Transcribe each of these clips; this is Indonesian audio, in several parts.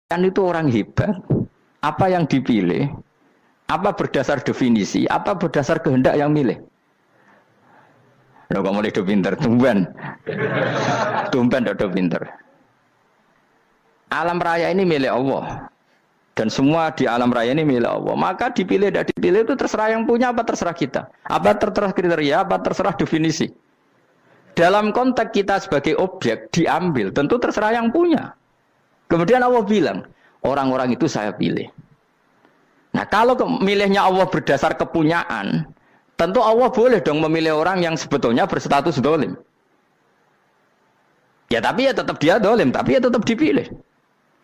Kan itu orang hebat. Apa yang dipilih? Apa berdasar definisi? Apa berdasar kehendak yang milih? Lo kok mulai do pinter, tumben. Tumben do pinter. Alam raya ini milik Allah. Dan semua di alam raya ini milik Allah. Maka dipilih tidak dipilih itu terserah yang punya apa terserah kita. Apa terserah kriteria, apa terserah definisi. Dalam konteks kita sebagai objek diambil, tentu terserah yang punya. Kemudian Allah bilang, orang-orang itu saya pilih. Nah kalau milihnya Allah berdasar kepunyaan, tentu Allah boleh dong memilih orang yang sebetulnya berstatus dolim. Ya tapi ya tetap dia dolim, tapi ya tetap dipilih.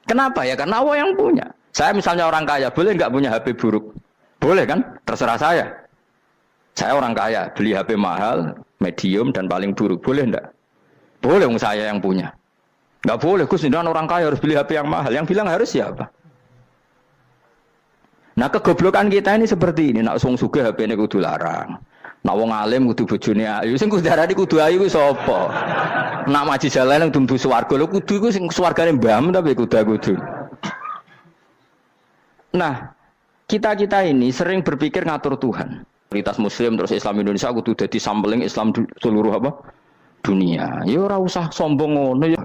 Kenapa ya? Karena Allah yang punya. Saya misalnya orang kaya, boleh nggak punya HP buruk? Boleh kan? Terserah saya. Saya orang kaya, beli HP mahal, medium dan paling buruk. Boleh enggak? Boleh saya yang punya. Nggak boleh, Gus, orang kaya harus beli HP yang mahal. Yang bilang harus siapa? Nah kegoblokan kita ini seperti ini. Nak wong sugih HP ini kudu larang. Nak wong alim kudu bojone ayu. Sing kudu darani kudu ayu ku sapa? Nak maji jalan nang dumdu swarga lho kudu iku sing swargane mbam tapi kudu. Nah, kita ini sering berpikir ngatur Tuhan. Komunitas Muslim terus Islam Indonesia kudu dadi sampling Islam seluruh apa? Dunia. Ya ora usah sombong ngono ya.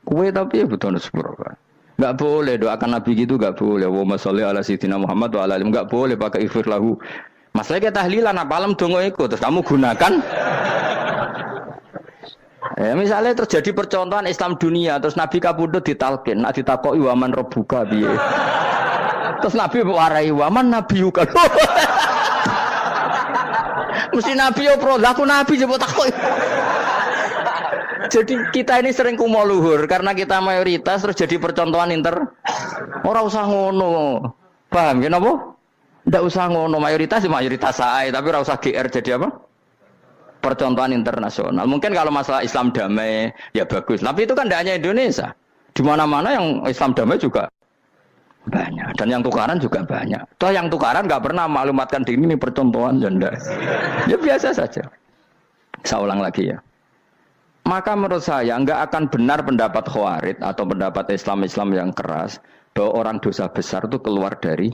Kowe tapi ya betul sepuro. Enggak boleh doakan Nabi gitu, enggak boleh. Allahumma sholli ala sayyidina Muhammad wa ala alihi. Enggak boleh pakai ighfir lahu. Masalah kita tahlilan apalem donga iku terus kamu gunakan. Misalnya terjadi percontohan Islam dunia terus Nabi kapundhut ditalkin, nak ditakoki waman rabbuka piye. Terus Nabi warai waman nabiyuka. Mesti Nabi yo pro, lah aku Nabi coba takoki. Jadi kita ini sering kumo luhur karena kita mayoritas terus jadi percontohan Ora usah ngono. Paham ya napa? Ndak usah ngono, mayoritas saya, tapi ora usah GR jadi apa? Percontohan internasional. Mungkin kalau masalah Islam damai ya bagus, tapi itu kan tidak hanya Indonesia. Di mana-mana yang Islam damai juga banyak dan yang tukaran juga banyak. Toh yang tukaran nggak pernah maklumatkan diri ini percontohan janda. Ya biasa saja. Saya ulang lagi ya. Maka menurut saya nggak akan benar pendapat Khawarij atau pendapat Islam yang keras bahwa orang dosa besar itu keluar dari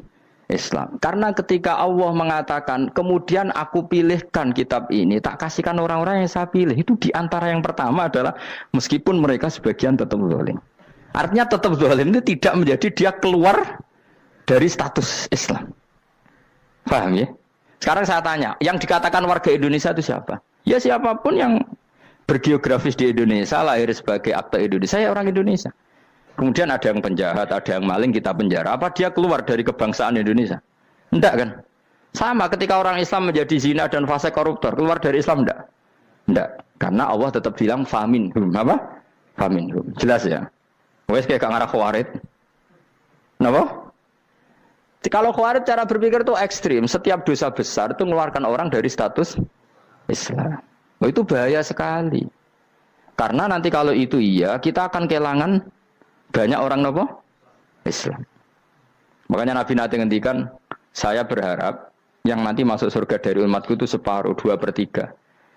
Islam. Karena ketika Allah mengatakan kemudian aku pilihkan kitab ini tak kasihkan orang-orang yang saya pilih, itu diantara yang pertama adalah meskipun mereka sebagian tetap zalim. Artinya tetap zalim itu tidak menjadi dia keluar dari status Islam. Paham ya? Sekarang saya tanya, yang dikatakan warga Indonesia itu siapa? Ya siapapun yang bergeografis di Indonesia, lahir sebagai akte Indonesia, ya orang Indonesia. Kemudian ada yang penjahat, ada yang maling, kita penjara. Apa dia keluar dari kebangsaan Indonesia? Enggak kan? Sama ketika orang Islam menjadi zina dan fasik koruptor, keluar dari Islam enggak? Enggak. Karena Allah tetap bilang faminhum. Apa? Faminhum. Jelas ya? Wes kayak ngarah Khawarij. Kenapa? Kalau Khawarij cara berpikir itu ekstrim. Setiap dosa besar itu mengeluarkan orang dari status Islam. Oh, itu bahaya sekali. Karena nanti kalau itu iya, kita akan kehilangan banyak orang apa? Islam. Makanya Nabi nanti ngendikan, saya berharap yang nanti masuk surga dari umatku itu separuh, 2/3.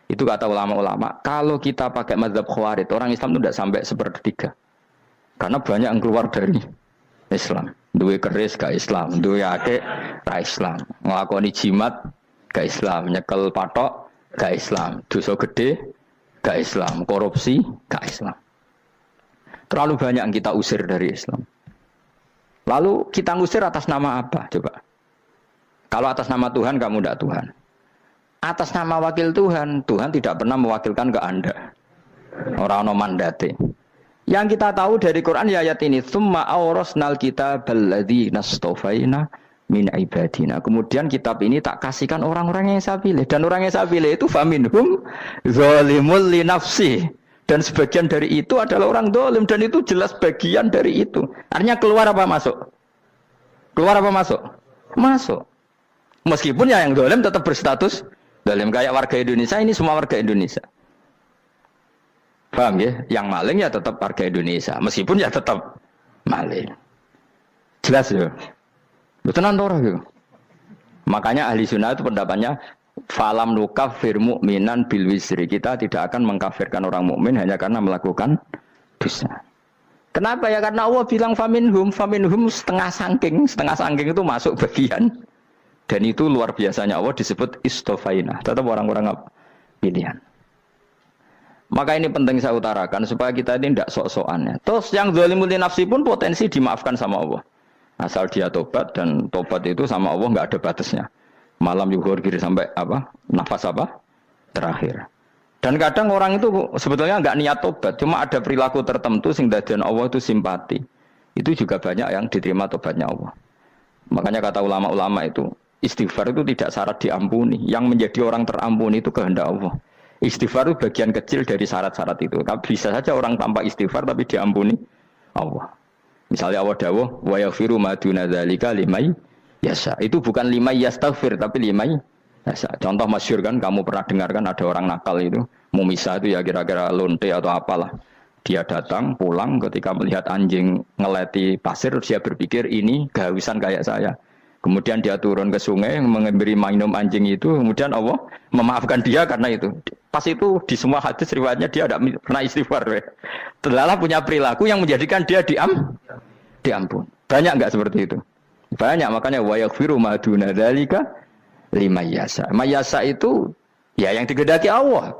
Itu kata ulama-ulama. Kalau kita pakai mazhab Khawarij, orang Islam itu tidak sampai 1/3. Karena banyak yang keluar dari Islam. Duwe keris gak Islam, duwe akeh gak Islam, nglakoni jimat gak Islam, nyekel patok gak Islam, dosa gede gak Islam, korupsi gak Islam. Terlalu banyak yang kita usir dari Islam. Lalu kita ngusir atas nama apa? Coba. Kalau atas nama Tuhan kamu tidak Tuhan. Atas nama wakil Tuhan, Tuhan tidak pernah mewakilkan ke Anda. Orang-orang mandate. Yang kita tahu dari Quran ya ayat ini, tsumma awrasnal kitabal ladzina astafaina min ibadina. Kemudian kitab ini tak kasihkan orang-orang yang saya pilih, dan orang yang saya pilih itu faminhum zalimul li nafsi, dan sebagian dari itu adalah orang zalim, dan itu jelas bagian dari itu. Artinya keluar apa masuk? Keluar apa masuk? Masuk. Meskipun ya yang zalim tetap berstatus zalim, kayak warga Indonesia ini semua warga Indonesia. Paham ya? Yang maling ya tetap warga Indonesia, meskipun ya tetap maling. Jelas ya? Betulan ora gitu. Makanya ahli sunnah itu pendapatnya falam nukafir mu'minan bil wisri. Kita tidak akan mengkafirkan orang mukmin hanya karena melakukan dosa. Kenapa ya? Karena Allah bilang faminhum setengah sangking itu masuk bagian. Dan itu luar biasanya Allah disebut istofaina. Tetap orang-orang pilihan. Maka ini penting saya utarakan supaya kita ini tidak sok-sokan ya. Terus yang zalimul nafsi pun potensi dimaafkan sama Allah. Asal dia tobat dan tobat itu sama Allah nggak ada batasnya. Malam yuhur kiri sampai apa? Nafas apa? Terakhir. Dan kadang orang itu sebetulnya nggak niat tobat, cuma ada perilaku tertentu sehingga dadian Allah itu simpati. Itu juga banyak yang diterima tobatnya Allah. Makanya kata ulama-ulama itu, istighfar itu tidak syarat diampuni. Yang menjadi orang terampuni itu kehendak Allah. Istighfar itu bagian kecil dari syarat-syarat itu. Tapi bisa saja orang tanpa istighfar tapi diampuni Allah. Misalnya Allah dawuh, wa yaghfiru ma duna dzalika limay yasha. Itu bukan limay yastaghfir tapi limay yasha. Contoh masyhur kan kamu pernah dengar kan ada orang nakal itu, mumisa itu ya kira-kira lonte atau apalah. Dia datang pulang ketika melihat anjing ngeleti pasir dia berpikir ini kehausan kayak saya. Kemudian dia turun ke sungai memberi minum anjing itu, kemudian Allah memaafkan dia karena itu. Pas itu di semua hadis riwayatnya dia tidak pernah istighfar. Terlalu punya perilaku yang menjadikan dia diampun. Banyak enggak seperti itu? Banyak, makanya wa yaghfiru ma duna dzalika liman yasha. Mayasa itu ya yang digedaki Allah.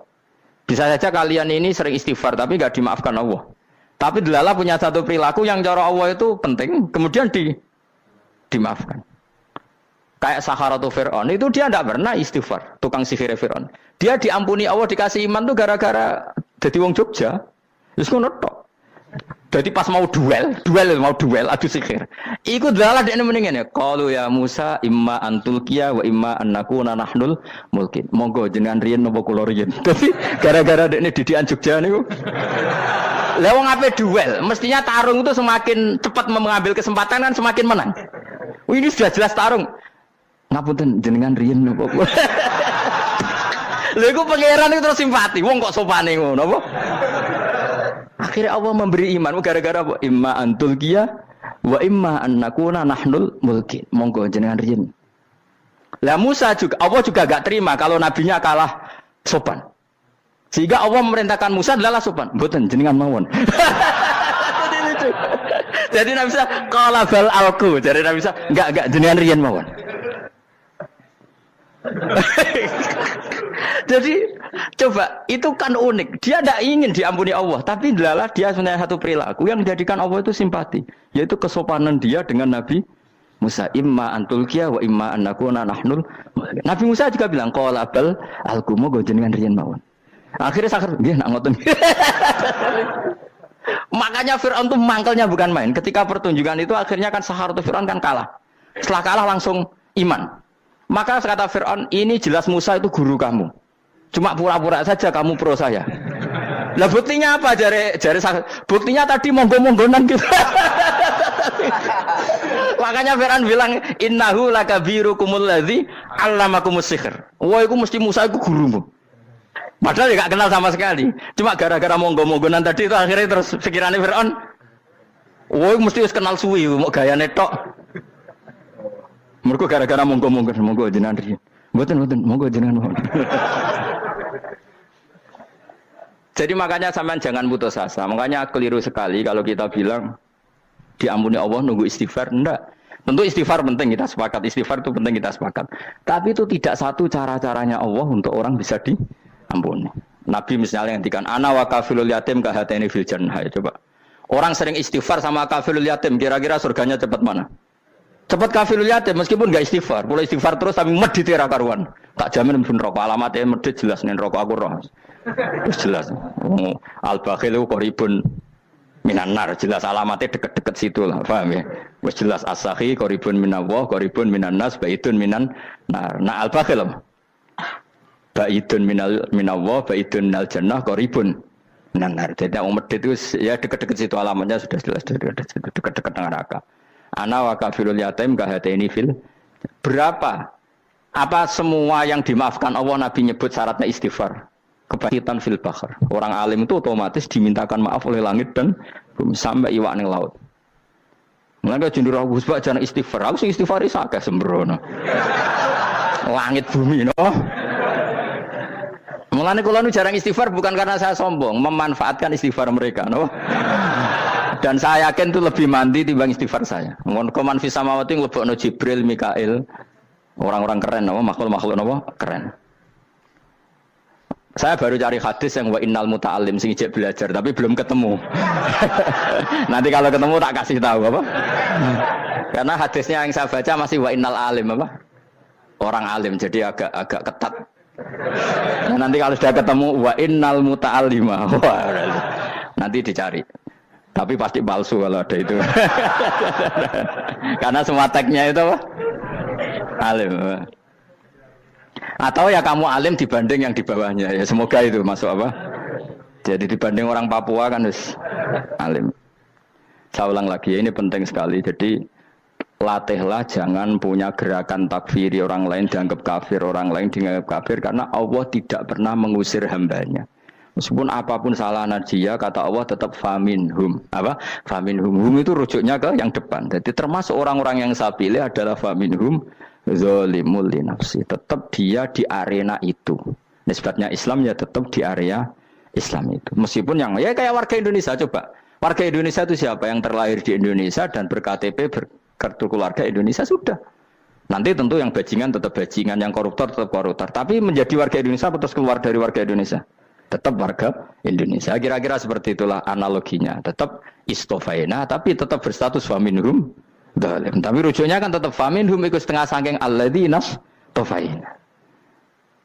Bisa saja kalian ini sering istighfar tapi enggak dimaafkan Allah. Tapi delala punya satu perilaku yang cara Allah itu penting, kemudian dimaafkan. Kayak Saharatu Fir'aun, itu dia tidak pernah istighfar, tukang sihir Fir'aun. Dia diampuni Allah, dikasih iman tuh gara-gara jadi wong Jogja. Terus ngono tok. Jadi pas mau duel adu sihir. Iku dalah dekne mendingan ya. Qalu ya Musa imma antulqiya wa imma annakuna nahnul mulkin. Monggo jenengan riyen napa kula riyen. Dadi gara-gara dekne didikan Jogja niku. Lah wong ape duel, mestinya tarung itu semakin cepat mengambil kesempatan kan semakin menang. Ini sudah jelas tarung. Ngapunten jenengan riyen napa kula. Lha iku pangeran itu terus simpati. Wong kok sopane ngono apa? Akhirnya Allah memberi iman gara-gara apa? Imma antulqiya wa imma annakuna nahnul mulkin. Monggo jenengan riyen. Lah Musa juga Allah juga enggak terima kalau nabinya kalah sopan. Sehingga Allah memerintahkan Musa adalah sopan. Mboten jenengan mawon. Jadi Nabi Musa qala bal alqu. Jadi Nabi Musa enggak jenengan riyen mawon. Jadi coba itu kan unik. Dia tidak ingin diampuni Allah, tapi adalah dia sebenarnya satu perilaku yang menjadikan Allah itu simpati, yaitu kesopanan dia dengan Nabi Musa. Imma antulqiya wa imma annakuna nahnul. Nabi Musa juga bilang qala bal alqumu go jenengan riyen mawon. Akhirnya sakar nggih nak ngoten. Makanya Firaun itu mangkelnya bukan main. Ketika pertunjukan itu akhirnya kan Saharatu Firaun kan kalah. Setelah kalah langsung iman. Maka kata Fir'aun, ini jelas Musa itu guru kamu. Cuma pura-pura saja kamu pro saya. Lah buktinya apa? Jare buktinya tadi monggo-monggonan gitu. Makanya Fir'aun bilang, innahu lakabirukumul ladzi 'allamakumus sihr. Wah, itu mesti Musa itu gurumu. Padahal dia enggak kenal sama sekali. Cuma gara-gara monggo-monggonan tadi itu akhirnya terus pikirannya Fir'aun, wah, mesti wis kenal suwi, mau gayane tok. Mergo gara-gara monggo jenengan riyen. Mboten monggo jenengan mawon. Jadi makanya sampean jangan putus asa. Makanya keliru sekali kalau kita bilang diampuni Allah nunggu istighfar. Enggak. Tentu istighfar penting, kita sepakat. Istighfar itu penting, kita sepakat. Tapi itu tidak satu cara-caranya Allah untuk orang bisa diampuni. Nabi misalnya ngendikan ana wa kafilul yatim ka hatani fil jannah. Coba. Orang sering istighfar sama kafilul yatim, kira-kira surganya cepat mana? Cepat kafirul yatim meskipun enggak istighfar, boleh istighfar terus tapi medit ra karuan. Tak jamin mlebu neraka, alamatnya medit jelas ning neraka aku roh. Wis jelas. Al bakhilu qaribun minan nar, jelas alamatnya deket-deket situ lah, paham ya? Wis jelas as-sakhi qaribun minallah, qaribun minan nas, baitun minan nar. Nah al bakhil baitun minallah, baitun minal jannah, qaribun minan nar. Jadi wong medit itu ya deket-deket situ alamatnya sudah jelas deket-deket neraka. Ana wa kafirul yatim kahataini fil. Berapa? Apa semua yang dimaafkan Allah Nabi nyebut syaratnya istighfar? Kebahitan fil bahr. Orang alim itu otomatis dimintakan maaf oleh langit dan bumi sampai iwak ning laut. Mulane jendur aku sebab jangan istighfar. Aku sing istighfar iki akeh sembrono. Langit bumi no. Mulane kula nu jarang istighfar bukan karena saya sombong, memanfaatkan istighfar mereka no. Dan saya yakin itu lebih mandi timbang istighfar saya. Koman fi samawati nglebokno Jibril, Mikail. Orang-orang keren apa makhluk-makhluk apa keren. Saya baru cari hadis yang wa innal muta'allim sing ijek belajar tapi belum ketemu. Nanti kalau ketemu tak kasih tahu apa? Karena hadisnya yang saya baca masih wa innal alim apa? Orang alim jadi agak ketat. Nah, nanti kalau sudah ketemu wa innal muta'allima. Wah, nanti dicari. Tapi pasti palsu kalau ada itu. Karena semua teksnya itu apa? Alim. Atau ya kamu alim dibanding yang di bawahnya. Ya semoga itu masuk apa? Jadi dibanding orang Papua kan harus alim. Saya ulang lagi, ini penting sekali. Jadi latihlah jangan punya gerakan takfiri orang lain dianggap kafir, orang lain dianggap kafir karena Allah tidak pernah mengusir hambanya. Meskipun apapun salah najiyah, kata Allah tetap faminhum. Apa? Faminhum. Hum itu rujuknya ke yang depan. Jadi termasuk orang-orang yang saya pilih adalah faminhum zalimul li nafsi. Tetap dia di arena itu. Nisbatnya Islam ya tetap di area Islam itu. Meskipun yang ya kayak warga Indonesia coba. Warga Indonesia itu siapa? Yang terlahir di Indonesia dan ber-KTP berkartu keluarga Indonesia sudah. Nanti tentu yang bajingan tetap bajingan, yang koruptor tetap koruptor. Tapi menjadi warga Indonesia terus keluar dari warga Indonesia. Tetap warga Indonesia. Kira-kira seperti itulah analoginya. Tetap istofaina, tapi tetap berstatus faminhum dalim. Tapi rujuknya kan tetap faminhum ikut setengah sangking alladzina tofaina.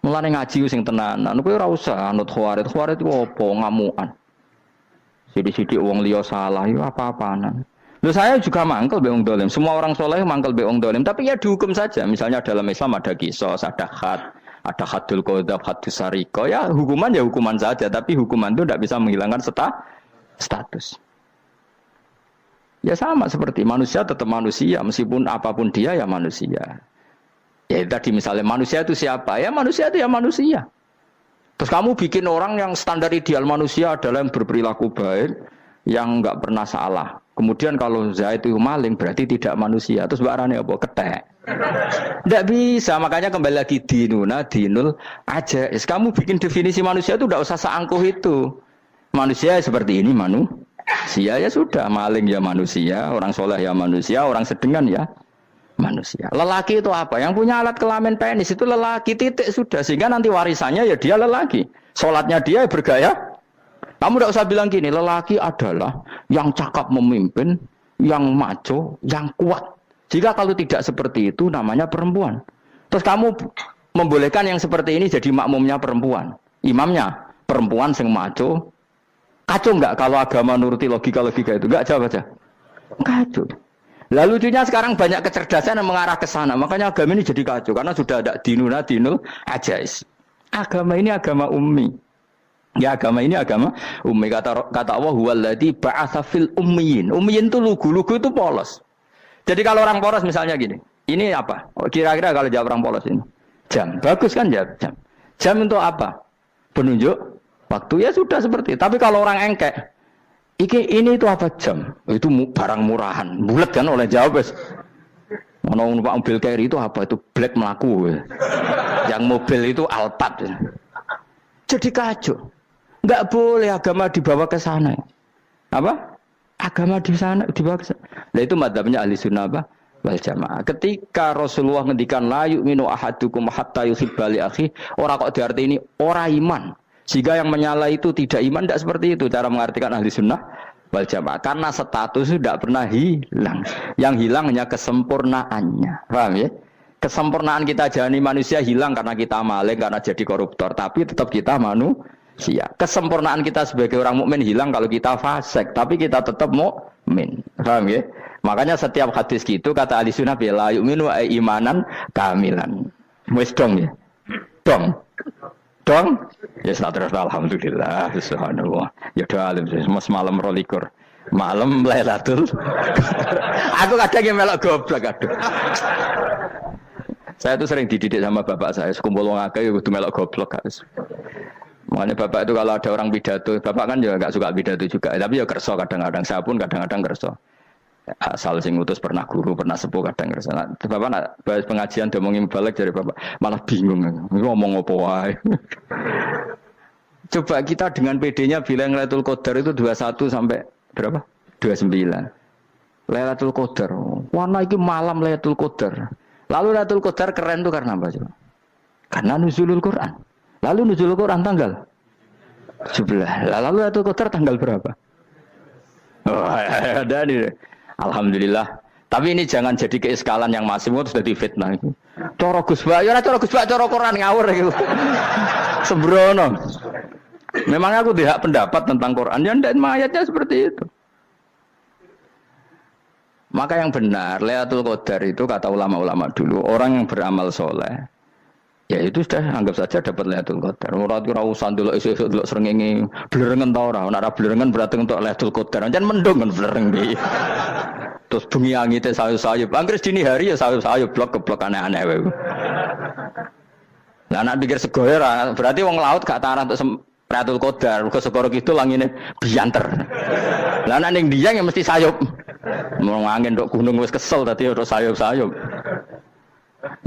Mulane ngaji sing tenanan. Kowe ora usah anut khawarit. Khawarit itu apa? Ngamukan. Sidik-sidik wong liya salah itu apa-apaan. Loh saya juga mangkel be wong dolim. Semua orang soleh mangkel be wong dolim. Tapi ya dihukum saja. Misalnya dalam Islam ada kisos, ada had. Ada hadul qadzaf, hadus sariko, ya hukuman saja, tapi hukuman itu tidak bisa menghilangkan status. Ya sama seperti manusia tetap manusia, meskipun apapun dia ya manusia. Ya tadi misalnya manusia itu siapa? Ya manusia itu ya manusia. Terus kamu bikin orang yang standar ideal manusia adalah yang berperilaku baik, yang nggak pernah salah. Kemudian kalau Zaid itu maling berarti tidak manusia. Terus barangnya apa? Ketek. Tidak bisa, makanya kembali lagi dinul aja. Kamu bikin definisi manusia itu tidak usah seangkuh itu. Manusia seperti ini manusia ya sudah, maling ya manusia, orang soleh ya manusia, orang sedengan ya manusia. Lelaki itu apa? Yang punya alat kelamin penis itu lelaki titik sudah. Sehingga nanti warisannya ya dia lelaki. Sholatnya dia bergaya. Kamu tidak usah bilang gini, lelaki adalah yang cakap memimpin, yang maco, yang kuat. Jika kalau tidak seperti itu namanya perempuan. Terus kamu membolehkan yang seperti ini jadi makmumnya perempuan. Imamnya perempuan sing maco. Kacau enggak kalau agama nuruti logika-logika itu? Enggak jawab aja. Kacau. Lalu lucunya sekarang banyak kecerdasan yang mengarah ke sana. Makanya agama ini jadi kacau. Karena sudah ada dinul ajais. Agama ini agama ummi. Ya agama ini agama ummi. Kata Allah huwallazi ba'atsa fil ummiyin. Ummiyin itu lugu-lugu itu polos. Jadi kalau orang polos misalnya gini, ini apa? Kira-kira kalau jawab orang polos ini, jam. Bagus kan jawab jam. Jam untuk apa? Penunjuk waktu ya sudah seperti. Tapi kalau orang engkek, ini itu apa jam? Itu barang murahan. Bulat kan oleh jawab. Mau numpak mobil carry itu apa? Itu black melaku. Yang mobil itu Alphard. Jadi kacau. Enggak boleh agama dibawa ke sana. Apa? Agama di sana dibawa ke sana. Nah itu madzhabnya ahli sunnah apa? Wal jamaah. Ketika Rasulullah ngendikan la yu'minu ahadukum hatta yuhibba li akhi, ora kok diarti ini ora iman. Jika yang menyala itu tidak iman, tidak seperti itu cara mengartikan ahli sunnah wal jamaah. Karena status itu tidak pernah hilang. Yang hilang hanya kesempurnaannya. Paham ya? Kesempurnaan kita jalani manusia hilang karena kita maling, karena jadi koruptor. Tapi tetap kita manusia. Kesempurnaan kita sebagai orang mukmin hilang kalau kita fasik, tapi kita tetap mukmin. Paham ya? Makanya setiap hadis gitu kata ahli sunnah la yu'minu imanan kamilan. Wis dong ya. Dong. Ya terus alhamdulillah subhanallah. Ya doa alim semalam 22. Malam Lailatul. Aku kadang yang melok goblok aduh. Saya tuh sering dididik sama bapak saya, sekumpul wong akeh ya kudu melok goblok guys. Makanya bapak itu kalau ada orang pidato, bapak kan juga enggak suka pidato juga, tapi ya kerso kadang-kadang, saya pun kadang-kadang kerso. Asal sing ngutus pernah guru, pernah sepuh kadang kerso. Nah, bapak nak bahas pengajian ngomongin balik dari bapak, malah bingung ngomong apa wae. Coba kita dengan PD-nya bilang Lailatul Qadar itu 21 sampai berapa? 29. Lailatul Qadar. Warna iki malam Lailatul Qadar. Lalu Lailatul Qadar keren tuh karena apa coba? Karena nuzulul Quran. Lalu nuzulul Quran tanggal 17. Lalu Lailatul Qadar tanggal berapa? Oh, ada nih. Alhamdulillah. Tapi ini jangan jadi keiskalan yang masih itu sudah difitnah. Coro Gus Bak, ya coro Gus Bak, coro Quran ngawur gitu. Sembrono. Memang aku tidak pendapat tentang Quran, ya dan ayatnya seperti itu. Maka yang benar, Lailatul Qadar itu kata ulama-ulama dulu, orang yang beramal soleh, ya itu sudah anggap saja dapat Lailatul Qadar. Ora usah ndelok esuk-esuk ndelok srengenge blerengen ta ora. Nek ora blerengen berarti untuk Lailatul Qadar. Jan mendung kan blereng iki. Terus bengi angite sayup-sayup. Anggere dini hari ya sayup-sayup blok-blok aneh-aneh wae. Lah nek pikir segoyo ora, berarti wong laut gak tarah untuk Lailatul Qadar. Mergo segoro kidul angine bianter. Lah nek ning Dieng ya mesti sayup. Mau angin tok gunung wis kesel dadi ora sayup-sayup.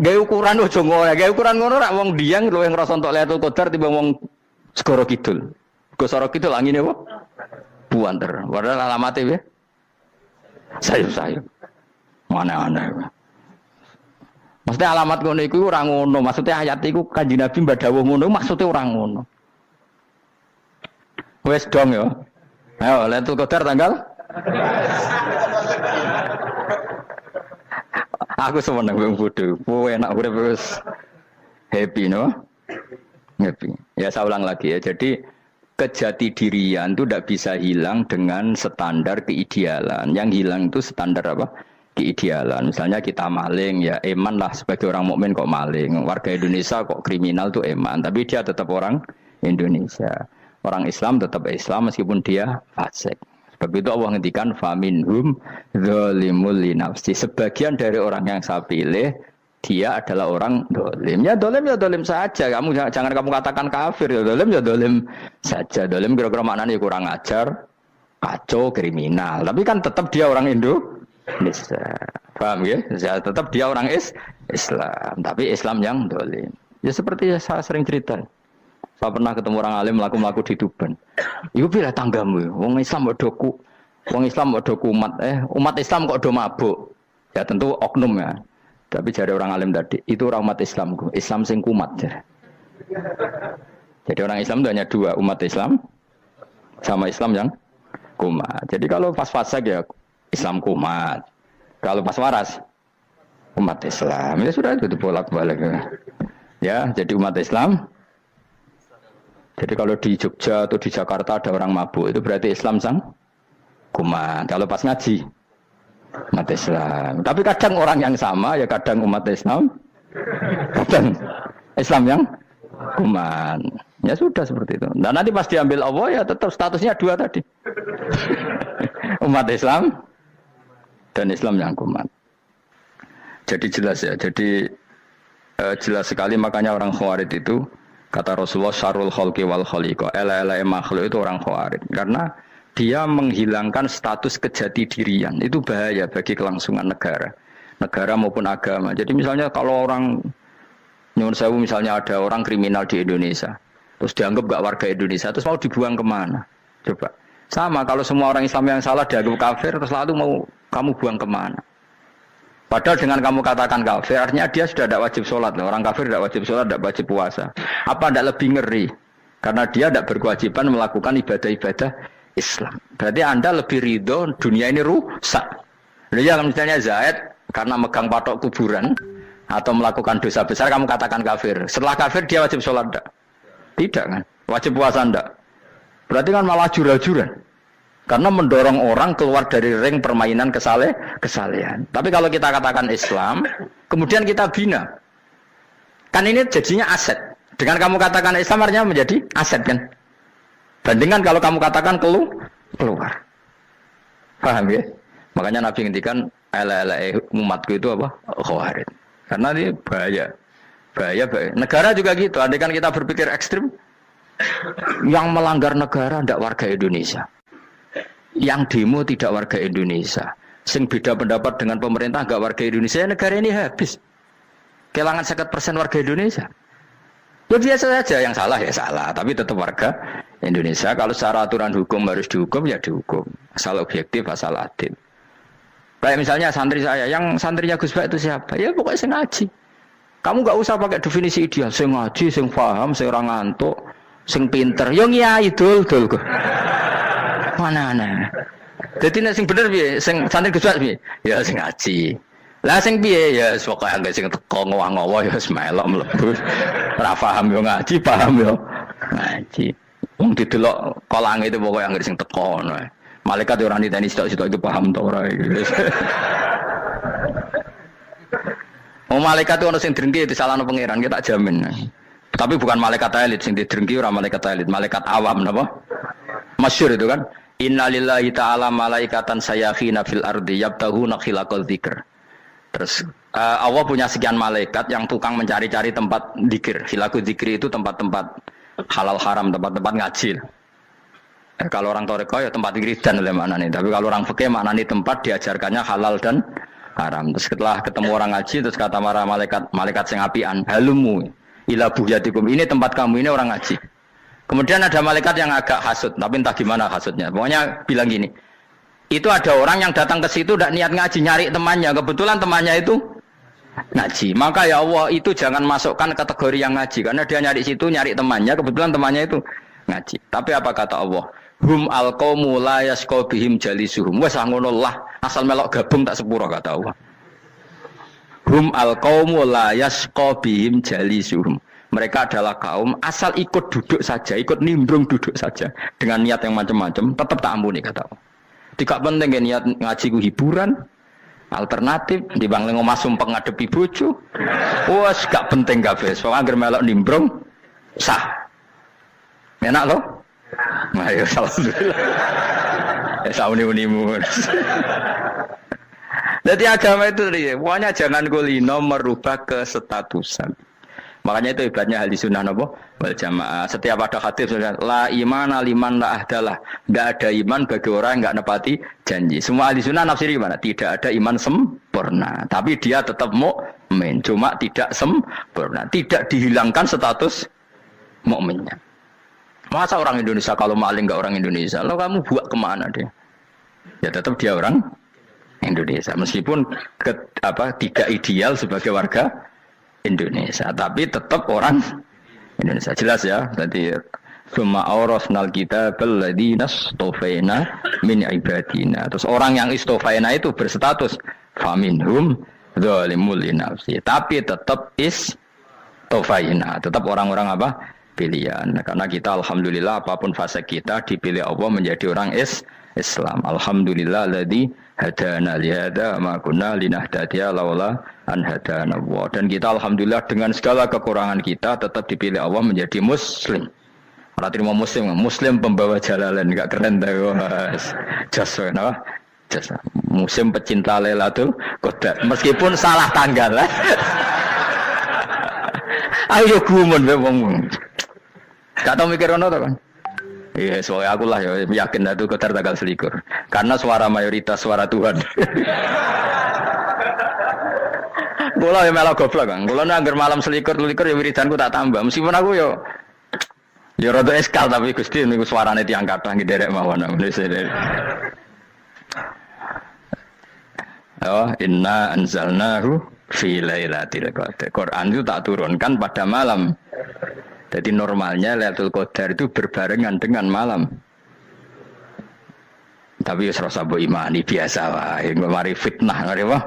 Gawe ukuran ojo ngono, gawe ukuran ngono rak wong Dieng luwih ngrasa entuk Lailatul Qadar timbang wong segoro kidul. Go segoro kidul angine apa? Buanter. Padahal alamate piye? Sayup-sayup. Mana-mana. Maksudnya alamat ngono iku ora ngono, maksudnya ayat iku Kanjeng Nabi mbadhawuh ngono, maksudnya ora ngono. Wes dong ya. Ayo Lailatul Qadar tanggal aku seneng wong bodho. Enak urip wis happy no. Happy. Ya saya ulang lagi ya. Jadi kejati dirian itu tidak bisa hilang dengan standar keidealan. Yang hilang itu standar apa? Keidealan. Misalnya kita maling, ya eman lah sebagai orang mukmin kok maling. Warga Indonesia kok kriminal tuh eman, tapi dia tetap orang Indonesia. Orang Islam tetap Islam meskipun dia fasik. Sebab itu Allah ngendikan faminhum zalimul linafsi. Sebagian dari orang yang saya pilih dia adalah orang dolim. Ya dolim saja. Kamu jangan kamu katakan kafir. Ya dolim saja. Dolim kira-kira maknanya kurang ajar, kacau, kriminal. Tapi kan tetap dia orang Indonesia. Paham ya? Ya tetap dia orang Islam. Tapi Islam yang dolim. Ya seperti saya sering cerita. Saya pernah ketemu orang alim melaku-melaku di Tuban. Iku pilih tanggamu. Wong Islam kok doku. Wong Islam kok doku umat. Umat Islam kok do mabuk. Ya tentu oknum ya. Tapi jari orang alim tadi, itu orang umat Islamku. Islam sing kumat. Jadi orang Islam itu hanya dua. Umat Islam sama Islam yang kumat. Jadi kalau pas fasik ya Islam kumat. Kalau pas waras, umat Islam. Ya sudah itu bolak-balik. Ya, jadi umat Islam. Jadi kalau di Jogja atau di Jakarta ada orang mabuk, itu berarti Islam sang kumat. Kalau pas ngaji, umat Islam. Tapi kadang orang yang sama, ya kadang umat Islam, kadang Islam yang kumat. Ya sudah seperti itu. Dan nanti pas diambil Allah, ya tetap statusnya dua tadi. Umat Islam dan Islam yang kumat. Jadi jelas ya. Jadi jelas sekali makanya orang Khawarij itu kata Rasulullah syarrul khalqi wal khaliqa. Ela-ela makhluk itu orang Khawarij. Karena dia menghilangkan status kejati dirian. Itu bahaya bagi kelangsungan negara. Negara maupun agama. Jadi misalnya kalau orang nyuwun sewu misalnya ada orang kriminal di Indonesia. Terus dianggap gak warga Indonesia. Terus mau dibuang kemana? Coba. Sama kalau semua orang Islam yang salah dianggap kafir. Terus lalu mau kamu buang kemana? Padahal dengan kamu katakan kafir, artinya dia sudah tidak wajib sholat. Orang kafir tidak wajib sholat, tidak wajib puasa. Apa tidak lebih ngeri? Karena dia tidak berkewajiban melakukan ibadah-ibadah Islam. Berarti Anda lebih ridho dunia ini rusak. Ya misalnya Zaid karena megang patok kuburan atau melakukan dosa besar, kamu katakan kafir. Setelah kafir dia wajib sholat tidak? Tidak kan? Wajib puasa tidak? Berarti kan malah jura-juran. Karena mendorong orang keluar dari ring permainan kesalehan. Tapi kalau kita katakan Islam, kemudian kita bina. Kan ini jadinya aset. Dengan kamu katakan Islam artinya menjadi aset kan? Bandingkan kalau kamu katakan keluar. Paham ya? Makanya Nabi ngendikan ala-ala umatku itu apa? Khawarij. Karena ini bahaya. Bahaya. Negara juga gitu. Andai kan kita berpikir ekstrim, yang melanggar negara tidak warga Indonesia. Yang demo tidak warga Indonesia. Sing beda pendapat dengan pemerintah enggak warga Indonesia, negara ini habis. Kehilangan 50% warga Indonesia. Ya biasa saja, yang salah ya salah, tapi tetap warga Indonesia kalau secara aturan hukum harus dihukum ya dihukum. Asal objektif, asal adil. Kayak misalnya santri saya, yang santrinya Gus Bak itu siapa? Ya pokoknya sing ngaji. Kamu nggak usah pakai definisi ideal, sing ngaji, sing paham, sing ora ngantuk, sing pinter. Yo ngiyai dul kok. Mana. Jadi nek sing bener piye? Sing santri Gus Bak piye? Ya sing ngaji. Lah sing piye? Ya pokoke anggere sing teko ngowah-ngowah ya melok mlebu. Ora paham yo ngaji, paham yo ngaji. Wong didelok kolange itu pokoke anggere sing teko ngono. Malaikat yo ora niteni sitok-sitok itu paham to ora. Malaikat itu ono sing drengki disalahno pangeran, kita jamin. Tapi bukan malaikat elit sing didrengki ora malaikat elit, malaikat awam napa? Masyhur itu kan. Innalillahi ta'ala malaikatan sayakhina fil ardi yabtahuna khilaqal dzikr. Terus Allah punya sekian malaikat yang tukang mencari-cari tempat dzikir. Khilaqul dzikri itu tempat-tempat halal haram, tempat-tempat ngaji. Kalau orang toreko ya tempat wiridan oleh maknanya. Tapi kalau orang fikih maknanya tempat diajarkannya halal dan haram. Terus setelah ketemu orang ngaji terus kata para malaikat sing apian, halumu ila buhyatikum. Ini tempat kamu, ini orang ngaji. Kemudian ada malaikat yang agak hasud, tapi entah gimana hasudnya. Pokoknya bilang gini, itu ada orang yang datang ke situ tidak niat ngaji, nyari temannya. Kebetulan temannya itu ngaji. Maka ya Allah itu jangan masukkan kategori yang ngaji, karena dia nyari situ nyari temannya. Kebetulan temannya itu ngaji. Tapi apa kata Allah? Hum alqaumu la yasqa bihim jalisuhum. Wes ngono lah, asal melok gabung tak sepuro kata Allah. Hum alqaumu la yasqa bihim jalisuhum. Mereka adalah kaum asal ikut duduk saja, ikut nimbrung duduk saja dengan niat yang macam-macam, tetap tak ampuni kata Allah. Tidak penting ya niat ngaji ku hiburan, alternatif, dibanding ngomong sumpah ngadepi bojo. Wes gak penting kabeh. Soale anggere melok nimbrung sah. Enak loh? Nah, ya alhamdulillah. Ya sauni-unimu. Jadi agama itu pokoknya jangan kulino merubah kesestatusan. Makanya itu hebatnya ahli sunnah napa wal jamaah. Setiap ada hadis la imana liman la ahdalah. Tidak ada iman bagi orang yang enggak nepati janji. Semua ahli sunnah nafsiri mana? Tidak ada iman sempurna, tapi dia tetap mukmin, cuma tidak sempurna. Tidak dihilangkan status mukminnya. Masa orang Indonesia kalau maling enggak orang Indonesia? Lo kamu buat kemana dia? Ya tetap dia orang Indonesia meskipun tidak ideal sebagai warga Indonesia, tapi tetap orang Indonesia. Jelas ya. Tadi summa awrasnal kitabal ladzina istofaina min ibadina. Terus orang yang istofaina itu berstatus faminhum zalimul linafsi. Tapi tetap istofaina, tetap orang-orang apa? Pilihan. Karena kita alhamdulillah apapun fase kita dipilih Allah menjadi orang Islam. Alhamdulillah alladzi hadana lihada ma kunna linahtadiya laula an hadana Allah. Dan kita alhamdulillah dengan segala kekurangan kita tetap dipilih Allah menjadi muslim. Ora terima muslim pembawa jalalan, enggak keren ta Mas. Jas napa? Jas. Muslim pecinta Lailatul Qadar. Meskipun salah tanggal. Ayo gumun wae wong. Gak tau mikir ono to kan? Iya, soalnya aku lah ya yakin itu Qadar tanggal 21. Karena suara mayoritas suara Tuhan. Kula ya melok goblok kan. Kula nek anggar malam 21 ya wiridanku tak tambah. Meskipun aku ya rada eskal tapi Gusti niku suarane tiyang kathah nderek mawon. Oh, inna anzalnahu fi lailatul qadar. Quran itu tak turunkan pada malam. Jadi normalnya Lailatul Qadar itu berbarengan dengan malam. Tapi ya serasa bu imani biasa lah. Mari fitnah, mari wah.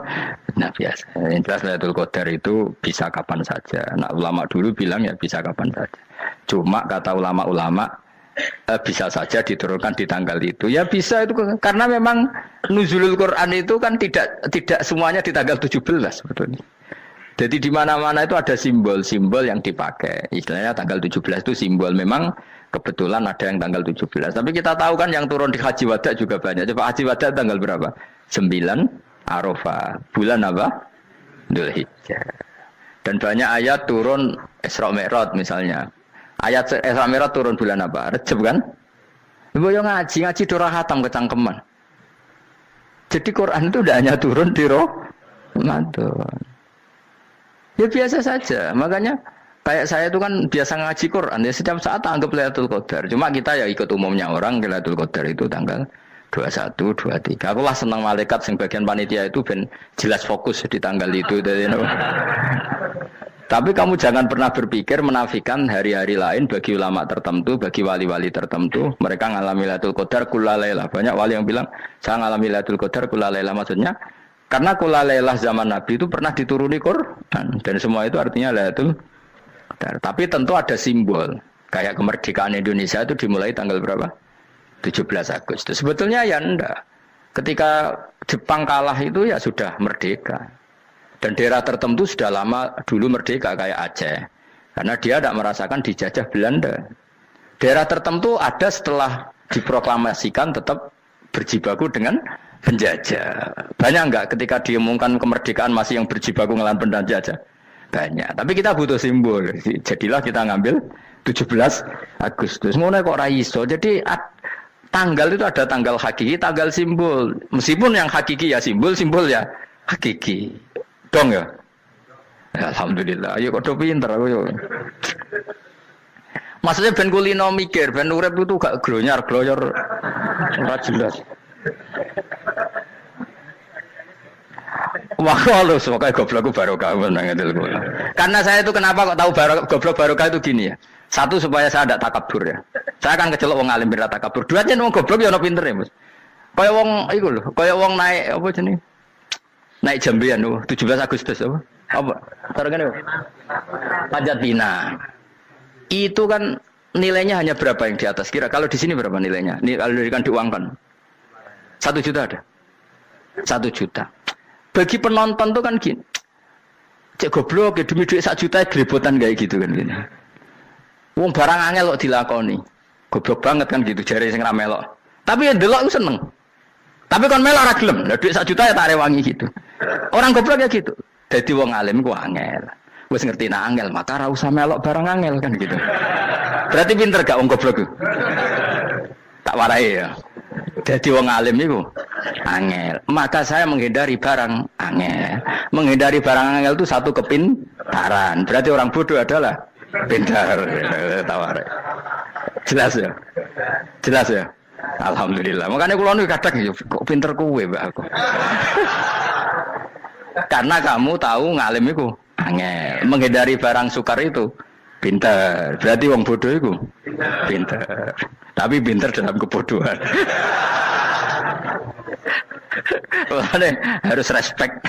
Nah biasa. Yang jelas Lailatul Qadar itu bisa kapan saja. Nah ulama dulu bilang ya bisa kapan saja. Cuma kata ulama-ulama bisa saja diturunkan di tanggal itu. Ya bisa itu karena memang nuzulul Quran itu kan tidak semuanya di tanggal 17 sebetulnya. Jadi di mana-mana itu ada simbol-simbol yang dipakai. Istilahnya tanggal 17 itu simbol. Memang kebetulan ada yang tanggal 17. Tapi kita tahu kan yang turun di Haji Wada juga banyak. Coba Haji Wada tanggal berapa? 9 Arafah. Bulan apa? Dzulhijjah. Dan banyak ayat turun Isra Mi'raj misalnya. Ayat Isra Mi'raj turun bulan apa? Rejab kan? Ibu yang ngaji dora hatam kecangkeman. Jadi Quran itu tidak hanya turun di Ramadan. Ya biasa saja. Makanya Kayak saya itu kan biasa ngaji Quran, ya setiap saat anggap Lailatul Qadar. Cuma kita ya ikut umumnya orang, Lailatul Qadar itu tanggal 21, 23. Aku lah senang malaikat sing bagian panitia itu ben jelas fokus di tanggal itu. Tapi kamu jangan pernah berpikir menafikan hari-hari lain bagi ulama tertentu, bagi wali-wali tertentu. Mereka ngalami Lailatul Qadar kullalaila. Banyak wali yang bilang, saya ngalami Lailatul Qadar kullalaila. Maksudnya, karena kullalaila zaman Nabi itu pernah dituruni Quran. Dan semua itu artinya Lailatul Qadar. Tapi tentu ada simbol. Kayak kemerdekaan Indonesia itu dimulai tanggal berapa? 17 Agustus. Sebetulnya ya enggak. Ketika Jepang kalah itu ya sudah merdeka. Dan daerah tertentu sudah lama dulu merdeka kayak Aceh. Karena dia tidak merasakan dijajah Belanda. Daerah tertentu ada setelah diproklamasikan tetap berjibaku dengan penjajah. Banyak enggak ketika diumumkan kemerdekaan masih yang berjibaku ngelawan penjajah? Banyak. Tapi kita butuh simbol. Jadilah kita ngambil 17 Agustus. Ngono kok ra iso. Jadi tanggal itu ada tanggal hakiki, tanggal simbol. Meskipun yang hakiki ya simbol, simbol ya hakiki. Dong ya? Ya alhamdulillah. Ayo kok pinter aku yo. Maksudnya ben kulino mikir, ben urip itu gak glonyar-glonyor ora jelas. Wah, kalau semoga goblok barokah menang itu. Karena saya itu kenapa kok tahu goblok barokah itu gini ya. Satu supaya saya tidak takabur ya. Saya akan kecelok wong alim berat takabur. Dua aja wong goblok ya ono pinter ya, Mas. Kaya wong iku lho, kaya wong naik apa jenenge? Naik jambian lho, 17 Agustus apa? Apa? Targane apa? Panjat Pinang. Itu kan nilainya hanya berapa yang di atas kira? Kalau di sini berapa nilainya? Ini kalau diuangkan. 1 juta ada. 1 juta. Bagi penonton tuh kan gini. Cek goblok ya demi duit 1 juta grebotan kayak gitu kan gini. Wong barang angel kok dilakoni. Goblok banget kan gitu jare sing ra melok. Tapi yang delok ku seneng. Tapi kon melok ora gelem. Lah duit 1 juta ya tak rewangi gitu. Orang goblok ya gitu. Dadi wong alim ku angel. Wis ngerti nak angel maka ora usah melok barang angel kan gitu. Berarti pinter gak wong goblok ku? Tak warai ya. Jadi wong alim itu angel. Maka saya menghindari barang angel. Menghindari barang angel itu satu kepintaran. Berarti orang bodoh adalah pintar. Tawar. Jelas ya. Jelas ya. Alhamdulillah. Makanya kula niku kadang kok pinter kowe mbak aku. Karena kamu tahu ngalim itu angel. Menghindari barang sukar itu pintar. Berarti wong bodoh itu pintar. Tapi pintar dalam kebodohan. Harus respect.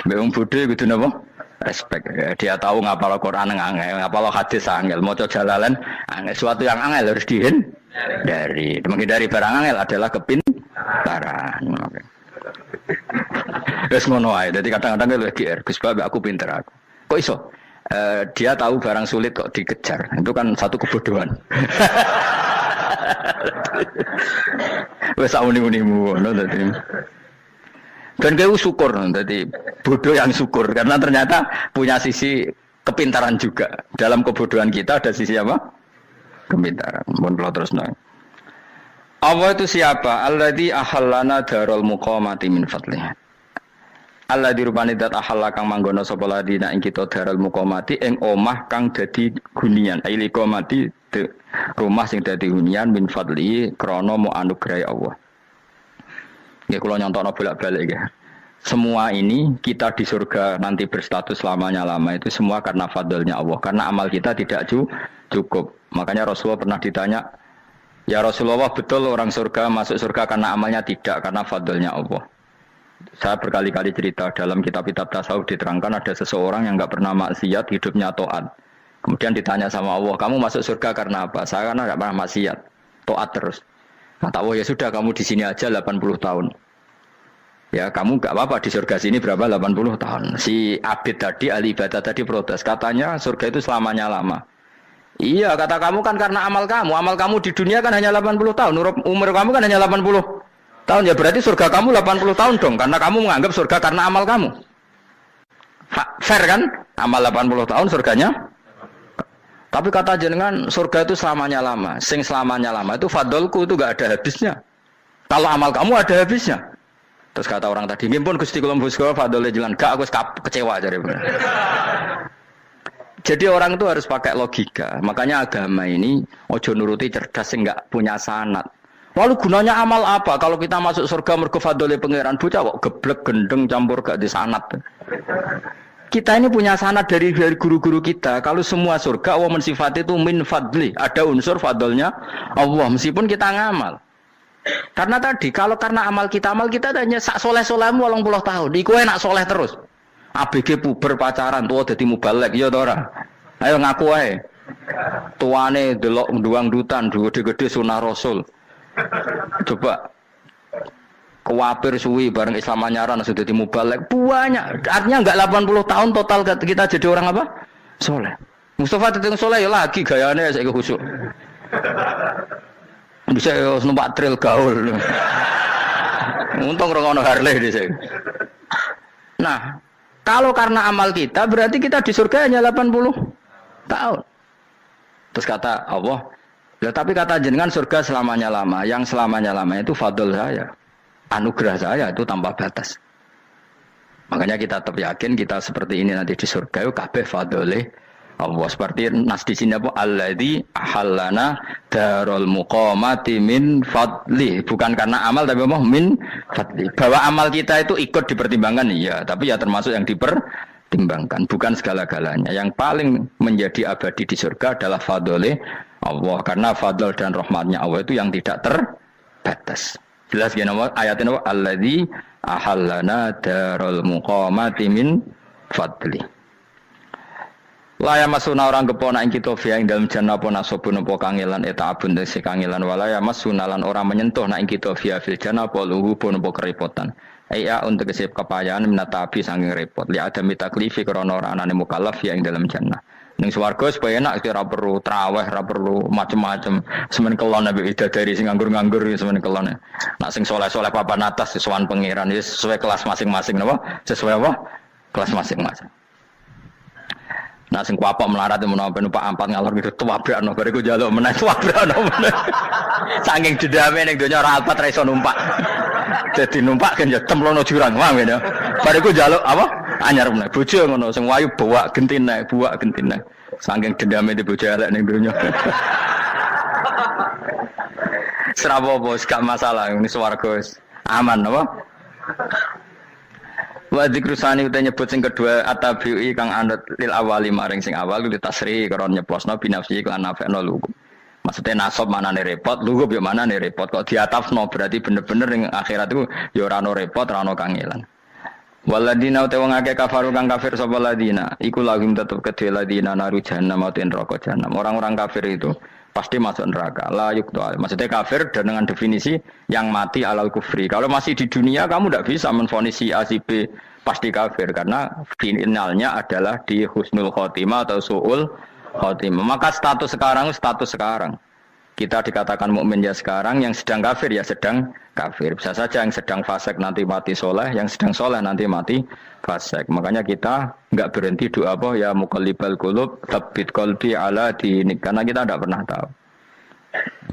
Wong bodoh itu napa? Respect. Dia tahu ngapal Quran angel, ngapal hadis angel, maca jalalan angel. Suatu yang angel harus dihindari. Menghindari barang angel adalah kepintaran. Wes ngono ae. Dadi kadang-kadang lagi GR, Gus Bab aku pinter aku. Kok iso? Dia tahu barang sulit kok dikejar. Itu kan satu kebodohan. Wes uni-unimu ngono dadi. Dan kau syukur dadi bodoh yang syukur karena ternyata punya sisi kepintaran juga. Dalam kebodohan kita ada sisi apa? Kepintaran. Mun kula terusno. Allah itu siapa? Alladzi ahallana darul muqamati min fadlih. Allah dirupani dat ahalla kang manggono sapa ladina ing kita darul muqamati ing omah kang dadi hunian. Aili qamati rumah sing dadi hunian min fadli krana mu anugrahe Allah. Ya kula nyontokno bolak-balik ya. Semua ini kita di surga nanti berstatus lamanya-lama itu semua karena fadlnya Allah. Karena amal kita tidak cukup. Makanya Rasulullah pernah ditanya, "Ya Rasulullah, betul orang surga masuk surga karena amalnya tidak karena fadlnya Allah?" Saya berkali-kali cerita dalam kitab-kitab tasawuf diterangkan ada seseorang yang enggak pernah maksiat, hidupnya taat. Kemudian ditanya sama Allah, "Kamu masuk surga karena apa?" "Saya karena enggak pernah maksiat, taat terus." Kata Allah, "Ya sudah kamu di sini aja 80 tahun." Ya kamu enggak apa-apa di surga sini berapa 80 tahun. Si Abid tadi, ahli ibadah tadi protes. Katanya surga itu selamanya lama. Iya, kata kamu kan karena amal kamu. Amal kamu di dunia kan hanya 80 tahun. Umur kamu kan hanya 80 tahun. Ya berarti surga kamu 80 tahun dong. Karena kamu menganggap surga karena amal kamu. Fair kan? Amal 80 tahun surganya. Tapi kata jenengan surga itu selamanya lama. Sing selamanya lama itu fadolku itu gak ada habisnya. Kalau amal kamu ada habisnya. Terus kata orang tadi, "Ngimpun Gusti kula mbus kula fadole jalan." Gak, aku kecewa jare. Jadi orang itu harus pakai logika. Makanya agama ini ojo nuruti cerdas sing enggak punya sanad. Lalu gunanya amal apa? Kalau kita masuk surga mergo fadhole pangeran bocah kok geblek gendeng campur gak di sanad. Kita ini punya sanad dari guru-guru kita. Kalau semua surga Allah mensifati itu min fadli, ada unsur fadlnya Allah meskipun kita ngamal. Karena tadi kalau karena amal kita hanya sak soleh-solehmu 80 tahun. Iku enak soleh terus. ABG puber pacaran tua dadi mubalek ya ta ora. Ayo ngaku ae. Tuane delok nduang dutan gede-gede sunah Rasul. Coba kuwapir suwi bareng Islam anyaran sudah dadi mubalek banyak. Artinya enggak 80 tahun total kita jadi orang apa? Soleh. Mustafa teteng soleh ya lagi gayane saiki khusuk. Bisa numpak trail gaul. Untung ora ono Harley dhisik. Nah, kalau karena amal kita, berarti kita di surga hanya 80 tahun. Terus kata Allah, ya, tapi kata jenengan surga selamanya lama. Yang selamanya lama itu fadl saya. Anugerah saya itu tanpa batas. Makanya kita tetap yakin kita seperti ini nanti di surga itu kabeh fadlih Allah. Seperti nas di sini apa? Alladzi ahallana darul muqamati min fadli. Bukan karena amal tapi apa? Min fadli. Bahwa amal kita itu ikut dipertimbangkan iya, tapi ya termasuk yang dipertimbangkan, bukan segala-galanya. Yang paling menjadi abadi di surga adalah fadlih Allah, karena fadl dan rahmatnya Allah itu yang tidak terbatas. Jelas ya nama ayatnya apa? Alladzi ahallana darul muqamati min fadli. Laya masuna orang kepona ing kita via ing dalam jannah pona sobun apa kangelan eta abun desi kangelan walaya masuna lan orang menyentuh nak ing kita via fil jannah apa luhu pun apa kerepotan. Iya untuk kesip kepayahan minata api saking repot. Li ada mitaklifi krana ora anane mukallaf via ing dalam jannah. Ning swarga supaya enak ora perlu traweh, ora perlu macam-macam. Semen kelon nabi dari sing nganggur-nganggur semen kelon. Nak sing saleh-saleh papan atas sesuai pangeran sesuai kelas masing-masing napa? Sesuai apa? Kelas masing-masing. Nah sing kuapok melarat menawa numpak ampat ngalor gitu tuwabrakno bariku njaluk meneh tuwabrakno meneh. Saking dendame ning donya ora alpat ra iso numpak. Dadi numpak kan ya templono jurang wae ya. Bariku njaluk apa? Anyar meneh. Bojo ngono sing wayu buak gentine. Saking dendame di bojo elek ning donya. Serapo bos gak masalah ini swarga aman apa? Wa dzikrusani uta nyebut sing kedua atabi'i kang anut lil awali maring sing awal li tasri karo nyeplosno binafsi lan nafekno lugu. Maksudnya nasab manane repot, lugu yo manane repot. Kok diatafno berarti bener-bener ning akhirat itu ya ora ono repot, ora ono kangelan. Waladina uta wong akeh kafaru kang kafir sapa ladina, iku lahum tetep kedhe ladina naru jahannam ten neraka jahanam. Orang-orang kafir itu pasti masuk neraka. La yuqtal. Maksudnya kafir dan dengan definisi yang mati alal kufri. Kalau masih di dunia kamu tidak bisa menvonis si A si B pasti kafir karena finalnya adalah di husnul khotimah atau suul khotimah. Maka status sekarang. Kita dikatakan mukmin ya sekarang, yang sedang kafir ya sedang kafir. Bisa saja yang sedang fasik nanti mati soleh, yang sedang soleh nanti mati fasik. Makanya kita enggak berhenti doa apa ya muqallibal qulub tsabbit qalbi ala dinik, karena kita tidak pernah tahu.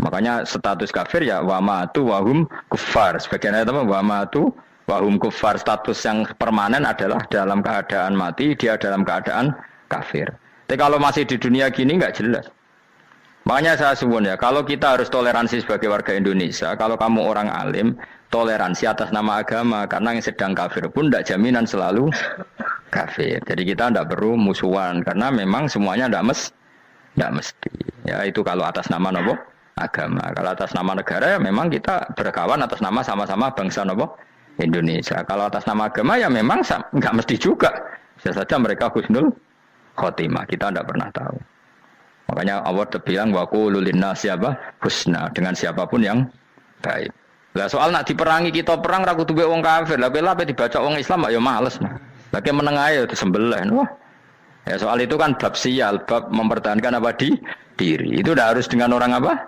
Makanya status kafir ya wa matu wa hum kuffar. Sebagian ayat apa wa matu wa hum kuffar, status yang permanen adalah dalam keadaan mati, dia dalam keadaan kafir. Tapi kalau masih di dunia gini enggak jelas. Makanya saya suwun ya, kalau kita harus toleransi sebagai warga Indonesia, kalau kamu orang alim, toleransi atas nama agama, karena yang sedang kafir pun tidak jaminan selalu kafir. Jadi kita tidak perlu musuhan, karena memang semuanya tidak mesti. Ya itu kalau atas nama nopo agama. Kalau atas nama negara ya memang kita berkawan atas nama sama-sama bangsa nopo Indonesia. Kalau atas nama agama ya memang nggak mesti juga. Bisa saja mereka husnul khotimah, kita tidak pernah tahu. Makanya Allah terbilang wa qulu linnasi husna, dengan siapapun yang baik. Lah soal nak diperangi kita perang ra kudu wong kafir. Lah pelah dibaca wong Islam ya males. Lah ke meneng ae disembelih. Wah. Ya soal itu kan bab sial, bab mempertahankan apa diri. Itu udah harus dengan orang apa?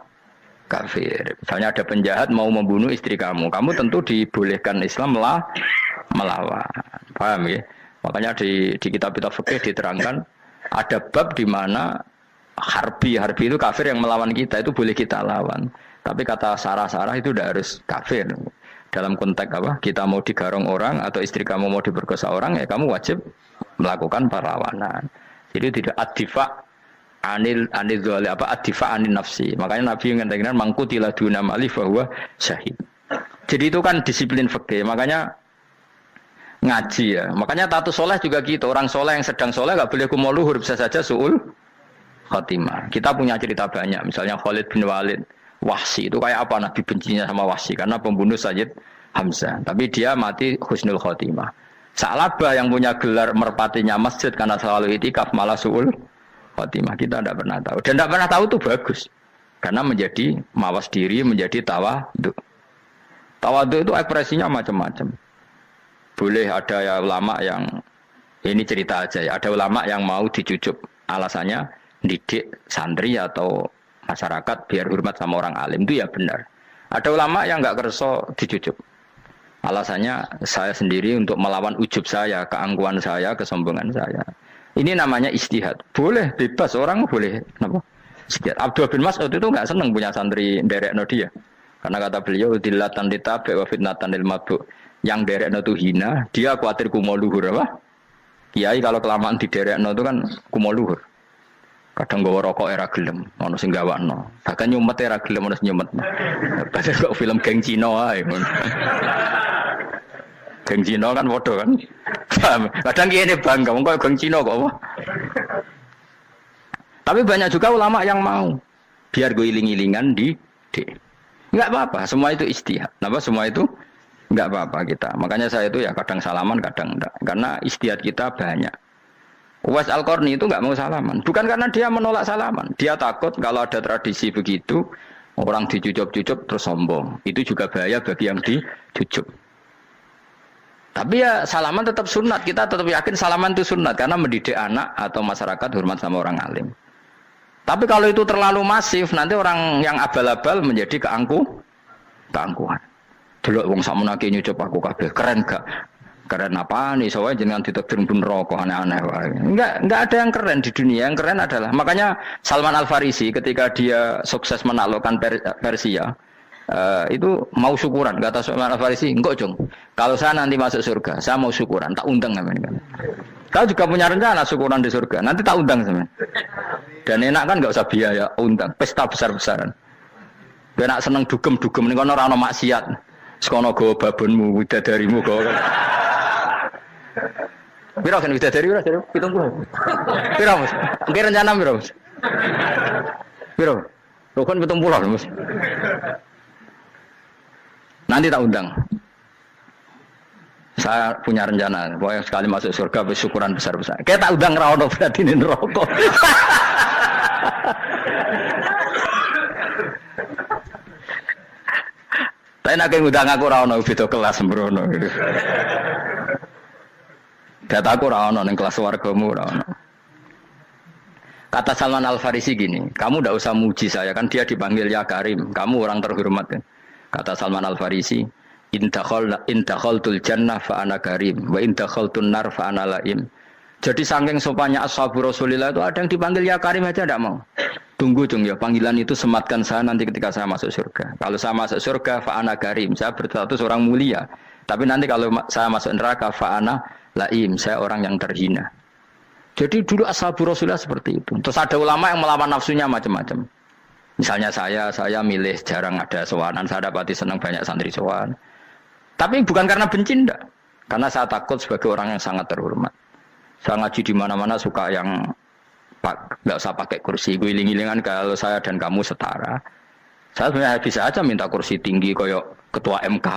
Kafir. Misalnya ada penjahat mau membunuh istri kamu tentu dibolehkan Islam melawan. Paham ya? Makanya di kitab-kitab fikih diterangkan ada bab di mana harbi itu kafir yang melawan kita itu boleh kita lawan. Tapi kata sarah itu tidak harus kafir. Dalam konteks apa? Kita mau digarong orang atau istri kamu mau diperkosa orang ya kamu wajib melakukan perlawanan. Jadi tidak adifa anil dzali apa adifa anin nafsi. Makanya Nabi mengatakan mangkutila duna mali bahwa syahid. Jadi itu kan disiplin fikih. Makanya ngaji ya. Makanya tatus soleh juga gitu. Orang soleh yang sedang soleh nggak boleh kumo luhur, bisa saja suul khotimah. Kita punya cerita banyak. Misalnya Khalid bin Walid, Wahsy itu kayak apa Nabi bencinya sama Wahsy karena pembunuh Sayyid Hamzah. Tapi dia mati husnul khotimah. Sa'labah yang punya gelar merpatinya masjid karena selalu itikaf malah suul khotimah. Kita tidak pernah tahu. Dan tidak pernah tahu itu bagus. Karena menjadi mawas diri, menjadi tawadhu. Tawadhu itu ekspresinya macam-macam. Boleh ada ya ulama yang, ini cerita aja ya, ada ulama yang mau dicucup. Alasannya didik santri atau masyarakat biar hormat sama orang alim. Itu ya benar. Ada ulama yang nggak kerso dicucup. Alasannya saya sendiri untuk melawan ujub saya, keangkuhan saya, kesombongan saya. Ini namanya istihad. Boleh, bebas orang boleh. Kenapa? Istihad. Abdul bin Mas'ud itu nggak senang punya santri derekno dia. Karena kata beliau, dilatan ditabe wa fitnatan lil mabuk. Yang derekno itu hina, dia khawatir kumo luhur apa? Kiai kalau kelamaan di derekno itu kan kumo luhur. Kadang gawa rokok era gelem, ono sing gawakno. Bahkan nyumet era gelem ono sing nyumetno. Padahal kok film geng Cina ae. Geng Cina kan padha kan. Kadang kene bangga wong kok geng Cina kok apa. Tapi banyak juga ulama yang mau biar gue iling-ilingan di enggak apa-apa, semua itu istihad. Napa semua itu enggak apa-apa kita. Makanya saya itu ya kadang salaman, kadang enggak. Karena istihad kita banyak. Uwais Al-Qarni itu nggak mau salaman, bukan karena dia menolak salaman, dia takut kalau ada tradisi begitu orang dicucup-cucup terus sombong, itu juga bahaya bagi yang dicucup. Tapi ya salaman tetap sunat, kita tetap yakin salaman itu sunat karena mendidik anak atau masyarakat hormat sama orang alim. Tapi kalau itu terlalu masif, nanti orang yang abal-abal menjadi keangkuhan. Delok wong sakmenake nyucup aku kabeh, keren gak? Keren apa nih, soalnya jangan ditakdir pun rokok aneh-aneh. Enggak ada yang keren di dunia. Yang keren adalah makanya Salman Al Farisi ketika dia sukses menaklukkan Persia itu mau syukuran. Kata Salman Al Farisi, enggak Jong. Kalau saya nanti masuk surga, saya mau syukuran, tak undang namanya. Kau juga punya rencana syukuran di surga, nanti tak undang sama. Dan enak kan enggak usah biaya, undang, pesta besar-besaran. Enak seneng dugem-dugem ning kono ora ono maksiat. Sekono go babonmu, widadarimu go. Piro kan widadari ora jare 70. Piro Mas? Engke rencana piro Mas? Piro? Lho kan 70 Mas. Nanti tak undang. Saya punya rencana, pokoknya sekali masuk surga bersyukuran besar-besar. Kayak tak undang ra ono berarti ning neraka. Tapi nek ngundang aku ra ono beda kelas sembrono. Dataku ora ono ning kelas wargamu ora ono. Kata Salman Al Farisi gini, kamu ndak usah muji saya kan dia dipanggil ya Karim, kamu orang terhormat kan. Kata Salman Al Farisi, in dakhaltul jannah fa ana karim wa in dakhaltun nar fa ana laim. Jadi saking sopannya ashabu Rasulillah itu ada yang dipanggil ya Karim aja ndak mau. Tunggu Jung ya, panggilan itu sematkan saya nanti ketika saya masuk surga. Kalau saya masuk surga fa ana karim, saya berstatus orang mulia. Tapi nanti kalau saya masuk neraka fa ana laim, saya orang yang terhina. Jadi dulu ashabu Rasulullah seperti itu. Terus ada ulama yang melawan nafsunya macam-macam. Misalnya saya milih jarang ada sowanan, saya dapati senang banyak santri sowan. Tapi bukan karena benci enggak. Karena saya takut sebagai orang yang sangat terhormat. Saya ngaji di mana-mana suka yang enggak usah pakai kursi, guling-gulingan kalau saya dan kamu setara. Saya sebenarnya bisa aja minta kursi tinggi koyok ketua MK.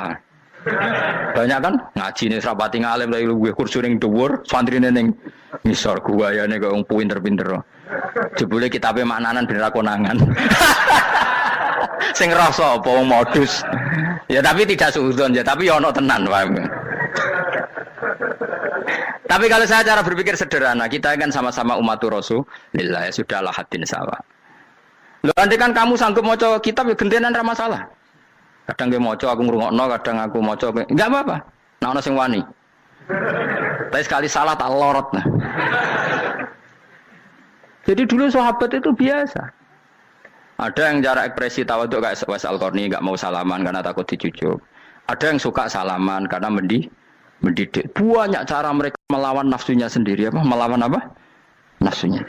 Banyak kan ngaji nih serapati ngalim dari gue kursi ning dhuwur santri ning ngisor guayane kok wong pinter-pinter. Jebule kitabe maknanan ben ra konangan. Sing rasa apa wong modus. Ya tapi tidak suudzon ya, tapi ya ono tenan wae. Tapi kalau saya cara berpikir sederhana, kita kan sama-sama umatur Rasulillah, ya sudahlah hadin sawa. Lho andai kan kamu sanggup maca kitab ya gentenan ra masalah. Kadang gue moco aku ngrungokno, kadang aku moco enggak apa-apa. Nah ono sing wani. Tapi sekali salah tak lorot nah. Jadi dulu sahabat itu biasa. Ada yang cara ekspresi tawadhu kayak Uwais Al-Qarni enggak mau salaman karena takut dicucuk. Ada yang suka salaman karena mendidik. Banyak cara mereka melawan nafsunya sendiri apa? Melawan apa? nafsunya.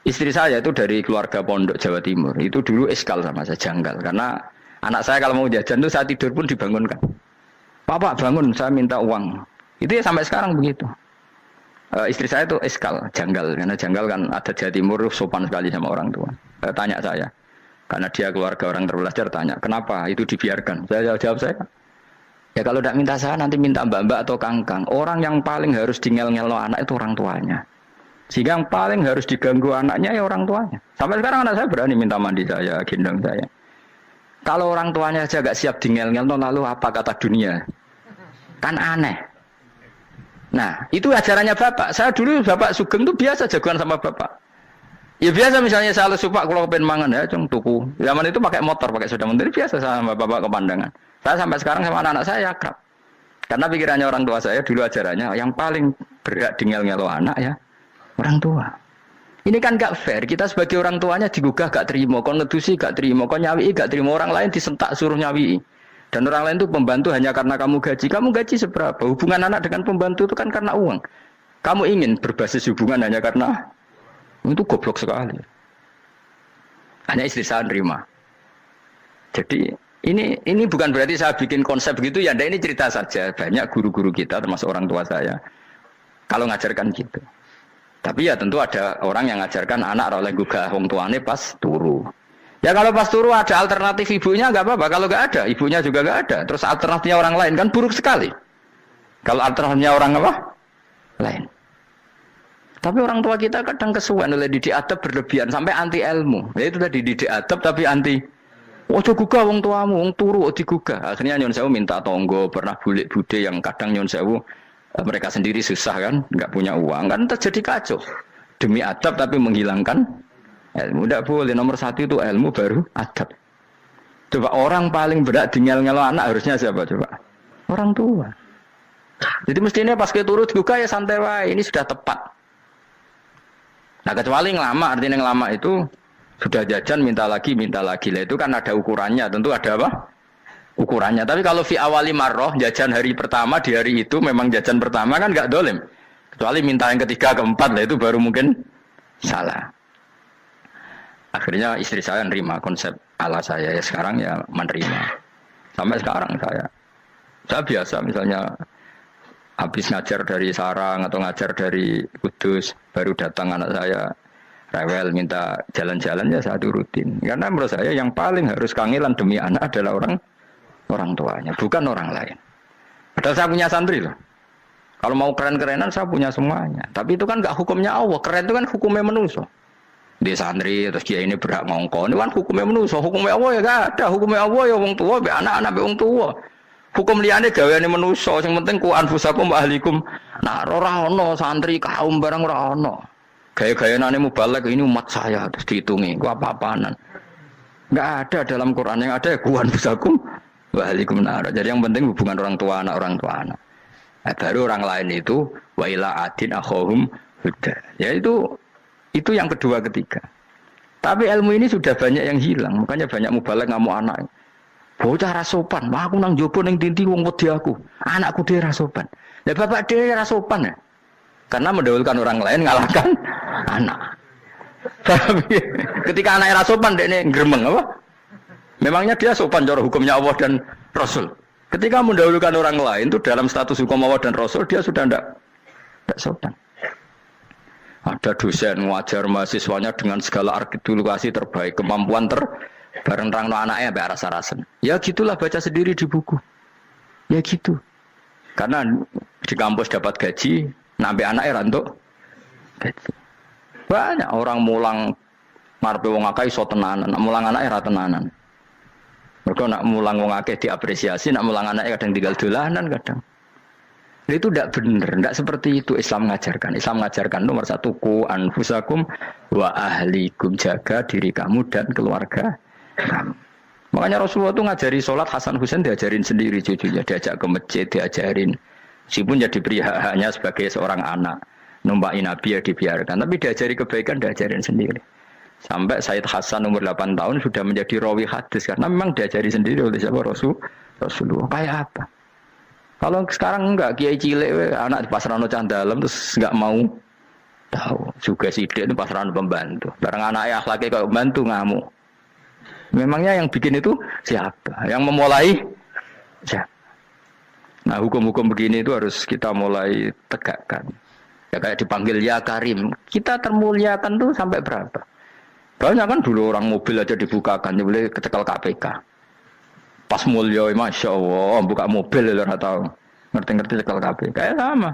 Istri saya itu dari keluarga pondok Jawa Timur. Itu dulu eskal sama saya, janggal. Karena anak saya kalau mau jajan tuh saat tidur pun dibangunkan. Pak bangun, saya minta uang. Itu ya sampai sekarang begitu. Istri saya itu eskal, janggal. Karena janggal kan ada Jawa Timur sopan sekali sama orang tua. Tanya saya. Karena dia keluarga orang terpelajar, tanya, kenapa itu dibiarkan? Saya jawab saya. Ya kalau tidak minta saya, nanti minta mbak-mbak atau kangkang. Orang yang paling harus dingel-ngelo anak itu orang tuanya. Sehingga yang paling harus diganggu anaknya ya orang tuanya. Sampai sekarang anak saya berani minta mandi saya, gendong saya. Kalau orang tuanya saja gak siap dingel-ngelo, lalu apa kata dunia? Kan aneh. Nah, itu ajarannya bapak. Saya dulu bapak Sugeng itu biasa jagoan sama bapak. Ya biasa misalnya saya lesupak kalau pengen mangan ya, cung tuku. Zaman itu pakai motor, pakai sepeda motor biasa sama bapak ke pandangan. Saya sampai sekarang sama anak-anak saya akrab. Karena pikirannya orang tua saya dulu ajarannya yang paling berhak dingel-ngelo anak ya orang tua. Ini kan gak fair. Kita sebagai orang tuanya digugah gak terima, kon ngedusi gak terima, kon nyawi gak terima, orang lain disentak suruh nyawi. Dan orang lain itu pembantu hanya karena kamu gaji. Kamu gaji seberapa? Hubungan anak dengan pembantu itu kan karena uang. Kamu ingin berbasis hubungan hanya karena itu goblok sekali. Hanya istri saya nerima. Jadi ini bukan berarti saya bikin konsep begitu ya. Ini cerita saja. Banyak guru-guru kita termasuk orang tua saya kalau ngajarkan gitu. Tapi ya tentu ada orang yang ngajarkan anak oleh gugah wong tuane pas turu. Ya kalau pas turu ada alternatif ibunya nggak apa-apa. Kalau nggak ada, ibunya juga nggak ada. Terus alternatifnya orang lain kan buruk sekali. Kalau alternatifnya orang apa? Lain. Tapi orang tua kita kadang kesuwen oleh didik adab berlebihan sampai anti ilmu. Ya itu tadi didik adab tapi anti. Ojo gugah wong tuamu, wong turu digugah. Akhirnya Nyon Sewu minta tonggo, pernah bulik bude yang kadang Nyon Sewu mereka sendiri susah kan, nggak punya uang kan terjadi kacau. Demi adab tapi menghilangkan ilmu. Tidak boleh. Nomor satu itu ilmu baru adab. Coba orang paling berat dingel-ngelo anak harusnya siapa coba? Orang tua. Jadi mestinya pas ke turu digugah ya santai wae. Ini sudah tepat. Nah kecuali ngelama, artinya ngelama itu sudah jajan minta lagi lah itu kan ada ukurannya, tentu ada apa? Ukurannya. Tapi kalau fi awali marroh jajan hari pertama di hari itu memang jajan pertama kan nggak dolim. Kecuali minta yang ketiga keempat lah itu baru mungkin salah. Akhirnya istri saya nerima konsep ala saya ya sekarang ya menerima. Sampai sekarang saya biasa misalnya habis ngajar dari Sarang atau ngajar dari Kudus, baru datang anak saya rewel minta jalan-jalan ya saya turutin. Karena menurut saya yang paling harus kangelan demi anak adalah orang tuanya, bukan orang lain. Padahal saya punya santri loh. Kalau mau keren-kerenan saya punya semuanya. Tapi itu kan gak hukumnya Allah. Keren itu kan hukumnya manusia. Di santri terus dia ini berhak ngongkon. Itu kan hukumnya manusia. Hukumnya Allah ya gak ada. Hukumnya Allah ya wong tua, be anak-anak be wong tua. Hukum liyane gaweane manusa, sing penting ku anfusakum wa ahlikum. Nah, ora ono santri kaum barang ora ono. Gaya-gayanane mubalek ini umat saya terus dihitungi, ku apa-apaanan. Enggak ada dalam Quran yang ada ya ku anfusakum wa ahlikum nar. Jadi yang penting hubungan orang tua anak. Nah, baru orang lain itu wa ila adin akhahum huda. Ya itu yang kedua ketiga. Tapi ilmu ini sudah banyak yang hilang, makanya banyak mubalek ngamuk anak. Bocah rasopan, aku nang jopo ning tinti wong wedi aku. Anakku dhewe rasopan. Lah bapak dhewe rasopan ya. Karena mendahulukan orang lain ngalahkan anak. Ketika anaknya rasopan dekne gremeng apa? Memangnya dia sopan cara hukumnya Allah dan Rasul. Ketika mendahulukan orang lain itu dalam status hukum Allah dan Rasul dia sudah tidak sopan. Ada dosen ngajar mahasiswanya dengan segala artikulasi terbaik, kemampuan bareng terang anaknya sampai rasa-rasen. Ya gitulah baca sendiri di buku. Ya gitu. Karena di kampus dapat gaji, nambah anaknya rantuk gaji. Banyak orang mulang ngarepe wong akeh iso tenanan, nak mulang anaknya ra tenanan. Mergo nak mulang wong akeh diapresiasi, nak mulang anaknya kadang tinggal dolanan kadang. Itu tidak benar, tidak seperti itu Islam mengajarkan. Islam mengajarkan nomor satu ku anfusakum wa ahlikum, jaga diri kamu dan keluarga. Makanya Rasulullah itu ngajari sholat, Hasan Husain diajarin sendiri cucunya, diajak ke masjid, diajarin. Meskipun jadi beri hak-haknya sebagai seorang anak, numpakin Nabi ya dibiarkan, tapi diajari kebaikan diajarin sendiri. Sampai Sayyid Hasan umur 8 tahun sudah menjadi rawi hadis karena memang diajari sendiri oleh siapa Rasulullah. Kayak apa? Kalau sekarang enggak, kiai cilik anak di pasar cah dalam terus enggak mau Tahu. Juga sidik itu pasaran pembantu. Barang anaknya akhlaknya kayak pembantu ngamuk. Memangnya yang bikin itu siapa? Yang memulai siapa? Nah, hukum-hukum begini itu harus kita mulai tegakkan. Ya kayak dipanggil ya Karim. Kita termuliakan tuh sampai berapa? Banyak kan dulu orang mobil aja dibukakan, boleh kecekel KPK. Pas mulia, masya Allah, buka mobil ya tahu. Ngerti-ngerti cekel KPK. Kayak sama.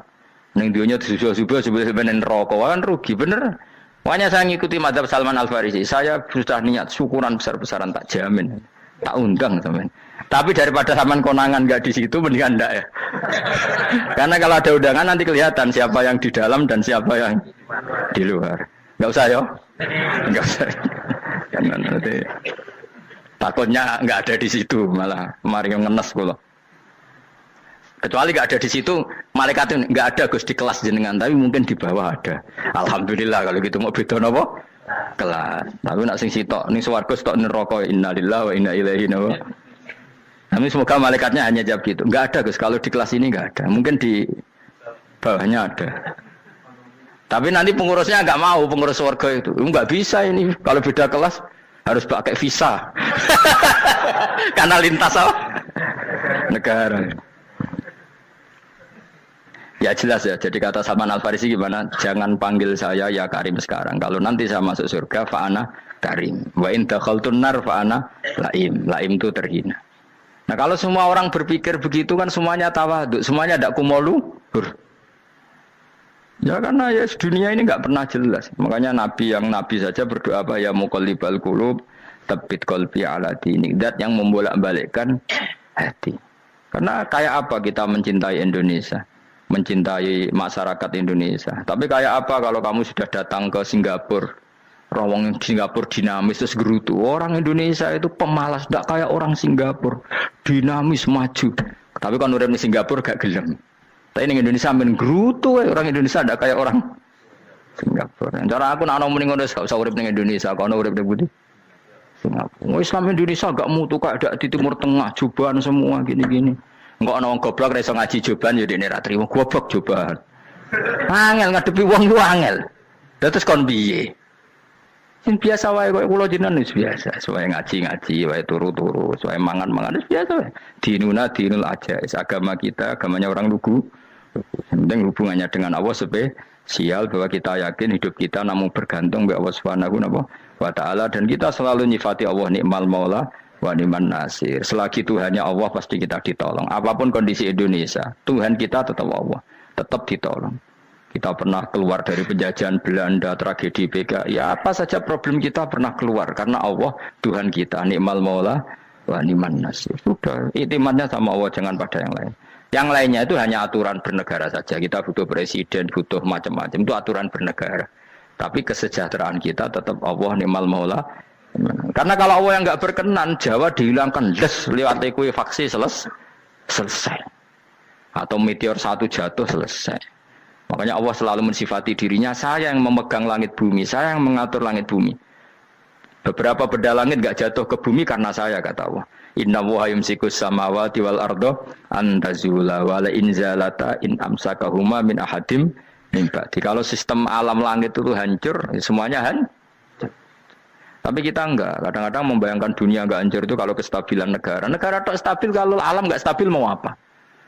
Neng dunia disusul-susul sebenarnya rokok kan rugi bener. Makanya saya ngikuti mazhab Salman Al Farisi. Saya sudah niat syukuran besar-besaran tak jamin, tak undang teman. Tapi daripada saman konangan nggak di situ, mendingan enggak ya. Karena kalau ada undangan nanti kelihatan siapa yang di dalam dan siapa yang di luar. Nggak usah yo, nggak usah. Karena nanti takutnya nggak ada di situ malah mari yang ngenes pula. Kecuali nggak ada di situ, malaikat itu nggak ada Gus di kelas jenengan, tapi mungkin di bawah ada. Alhamdulillah kalau gitu mau beda nopo kelas. Tapi nak sing sitok ning swarga sitok neraka innalillahi wa inna ilaihi raji'un. Kami semoga malaikatnya hanya jawab gitu. Enggak ada Gus, kalau di kelas ini enggak ada. Mungkin di bawahnya ada. Tapi nanti pengurusnya enggak mau, pengurus warga itu. Enggak bisa ini, kalau beda kelas harus pakai visa. Karena lintas apa? Negara. Ya jelas ya, jadi kata Salman Al Farisi gimana? Jangan panggil saya ya Karim sekarang. Kalau nanti saya masuk surga, fa'ana Karim. Wa in dakhaltun nar fa'ana Laim. Laim itu terhina. Nah kalau semua orang berpikir begitu kan semuanya tawaduk, semuanya ada kumoluhur. Ya karena ya dunia ini nggak pernah jelas. Makanya Nabi saja berdoa apa ya muqallibal qulub tsabbit qalbi ala dinik. Dat yang membolak-balikkan hati. Karena kayak apa kita mencintai Indonesia, mencintai masyarakat Indonesia. Tapi kayak apa kalau kamu sudah datang ke Singapura? Rawang Singapura dinamis terus gerutu. Orang Indonesia itu pemalas, tidak kayak orang Singapura. Dinamis, maju. Tapi kalau urip di Singapura gak gelem. Tapi di Indonesia men gerutu, orang Indonesia tidak kayak orang Singapura. Cara aku nak ngomong ngono gak usah urip di Indonesia, kalau urip di Budi. Singapura. Islam Indonesia gak mutu kayak ada di Timur Tengah, jubahan semua gini-gini. Enggak ana wong goblok ra iso ngaji jubahan ya dene ra trimo goblok jubahan. Angel ngadepi wong ku angel. Terus kon piye? Sing biasa wae koyo kula jenengan wis biasa, wae ngaji-ngaji, wae turu-turu, wae mangan-mangan wis biasa wae. Dinul aja, agama kita, agamanya orang lugu. Penting hubungannya dengan Allah spesial bahwa kita yakin hidup kita namun bergantung kepada Allah Subhanahu wa taala dan kita selalu nyifati Allah nikmal maula wa ni'man nasir. Selagi Tuhannya Allah pasti kita ditolong. Apapun kondisi Indonesia, Tuhan kita tetap Allah, tetap ditolong. Kita pernah keluar dari penjajahan Belanda, tragedi PKI. Ya apa saja problem kita pernah keluar karena Allah Tuhan kita, nikmal maula wa ni'man nasir. Sudah, iktimatnya sama Allah, jangan pada yang lain. Yang lainnya itu hanya aturan bernegara saja. Kita butuh presiden, butuh macam-macam. Itu aturan bernegara. Tapi kesejahteraan kita tetap Allah nikmal maula. Karena kalau Allah yang enggak berkenan, Jawa dihilangkan lewat likuifaksi selesai. Atau meteor satu jatuh selesai. Makanya Allah selalu mensifati dirinya, saya yang memegang langit bumi, saya yang mengatur langit bumi. Beberapa benda langit enggak jatuh ke bumi karena saya, kata Allah. Inna wa yumsikus samawati wal ardo antazula wala inzalata in amsakahuma min ahadim min ba'di. Kalau sistem alam langit itu hancur, semuanya hancur. Tapi kita enggak. Kadang-kadang membayangkan dunia enggak hancur itu kalau kestabilan negara. Negara tak stabil, kalau alam enggak stabil mau apa?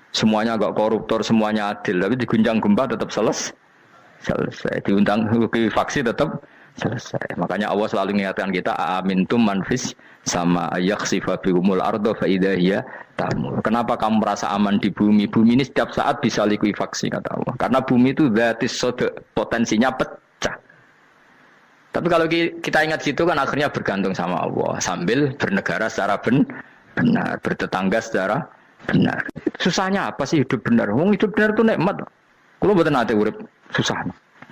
Semuanya enggak koruptor, semuanya adil. Tapi diguncang gempa tetap selesai. Diundang faksi tetap selesai. Makanya Allah selalu mengingatkan kita, amintum manfis sama yakhsifa bihumul ardo fa idza hiya tamur. Kenapa kamu merasa aman di bumi? Bumi ini setiap saat bisa likuifaksi, kata Allah. Karena bumi itu dzatis sodok, potensinya pecah. Tapi kalau kita ingat situ kan akhirnya bergantung sama Allah sambil bernegara secara benar, bertetangga secara benar. Susahnya apa sih hidup benar? Wong hidup benar itu nikmat. Kulo mboten nate urip susah.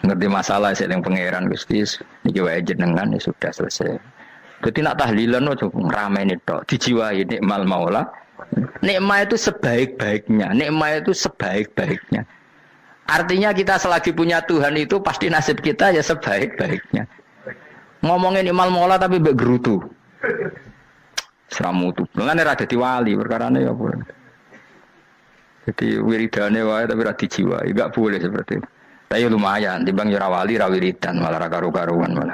Ngerti masalah saya yang pangeran Gusti niki wae jenengan ya sudah selesai. Dadi nak tahlilan ojo ngrameni tok, dijiwai nikmal maula. Nikmat itu sebaik-baiknya, nikmat itu sebaik-baiknya. Artinya kita selagi punya Tuhan itu pasti nasib kita ya sebaik-baiknya. Ngomongin nikmal maula tapi mbek gerutu. Seramutu. Mulane ra dadi wali perkarane ya apa. Jadi wiridane wae tapi ra dijiwai, enggak boleh seperti itu. Tapi lumayan timbang yo wali ra wiridan malah ra karu-karuan malah.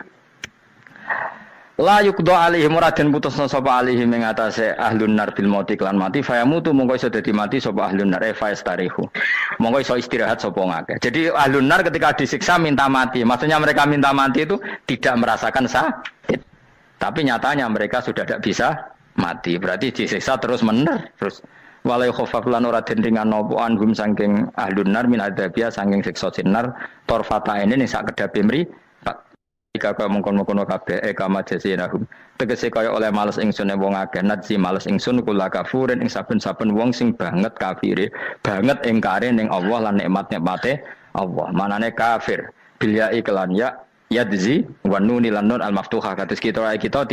La yuqda alaihim raden putusna sapa alaihim ing atase ahlun nar bil mauti lan mati fayamutu mongko iso dadi mati sapa ahlun nar fastarihu. Mongko iso istirahat sapa ngake. Jadi ahlun nar ketika disiksa minta mati. Maksudnya mereka minta mati itu tidak merasakan sakit. Tapi nyatanya mereka sudah tidak bisa mati. Berarti disiksa terus terus walai khofaf lan ora den ringan napa anhum saking ahlun nar min adzabia saking siksa sinar torfata ini ning sak kedape mri jika kaya mengkon-mengkon kabeh kama jasinahum tegese kaya oleh males ingsun wong akeh nadzi males ingsun kula kafurin ing saben-saben wong sing banget kafire banget ingkare ning Allah lan nikmat-nikmate Allah manane kafir bilya iklan ya yadzi wa nunil nun al maftuhah kados kita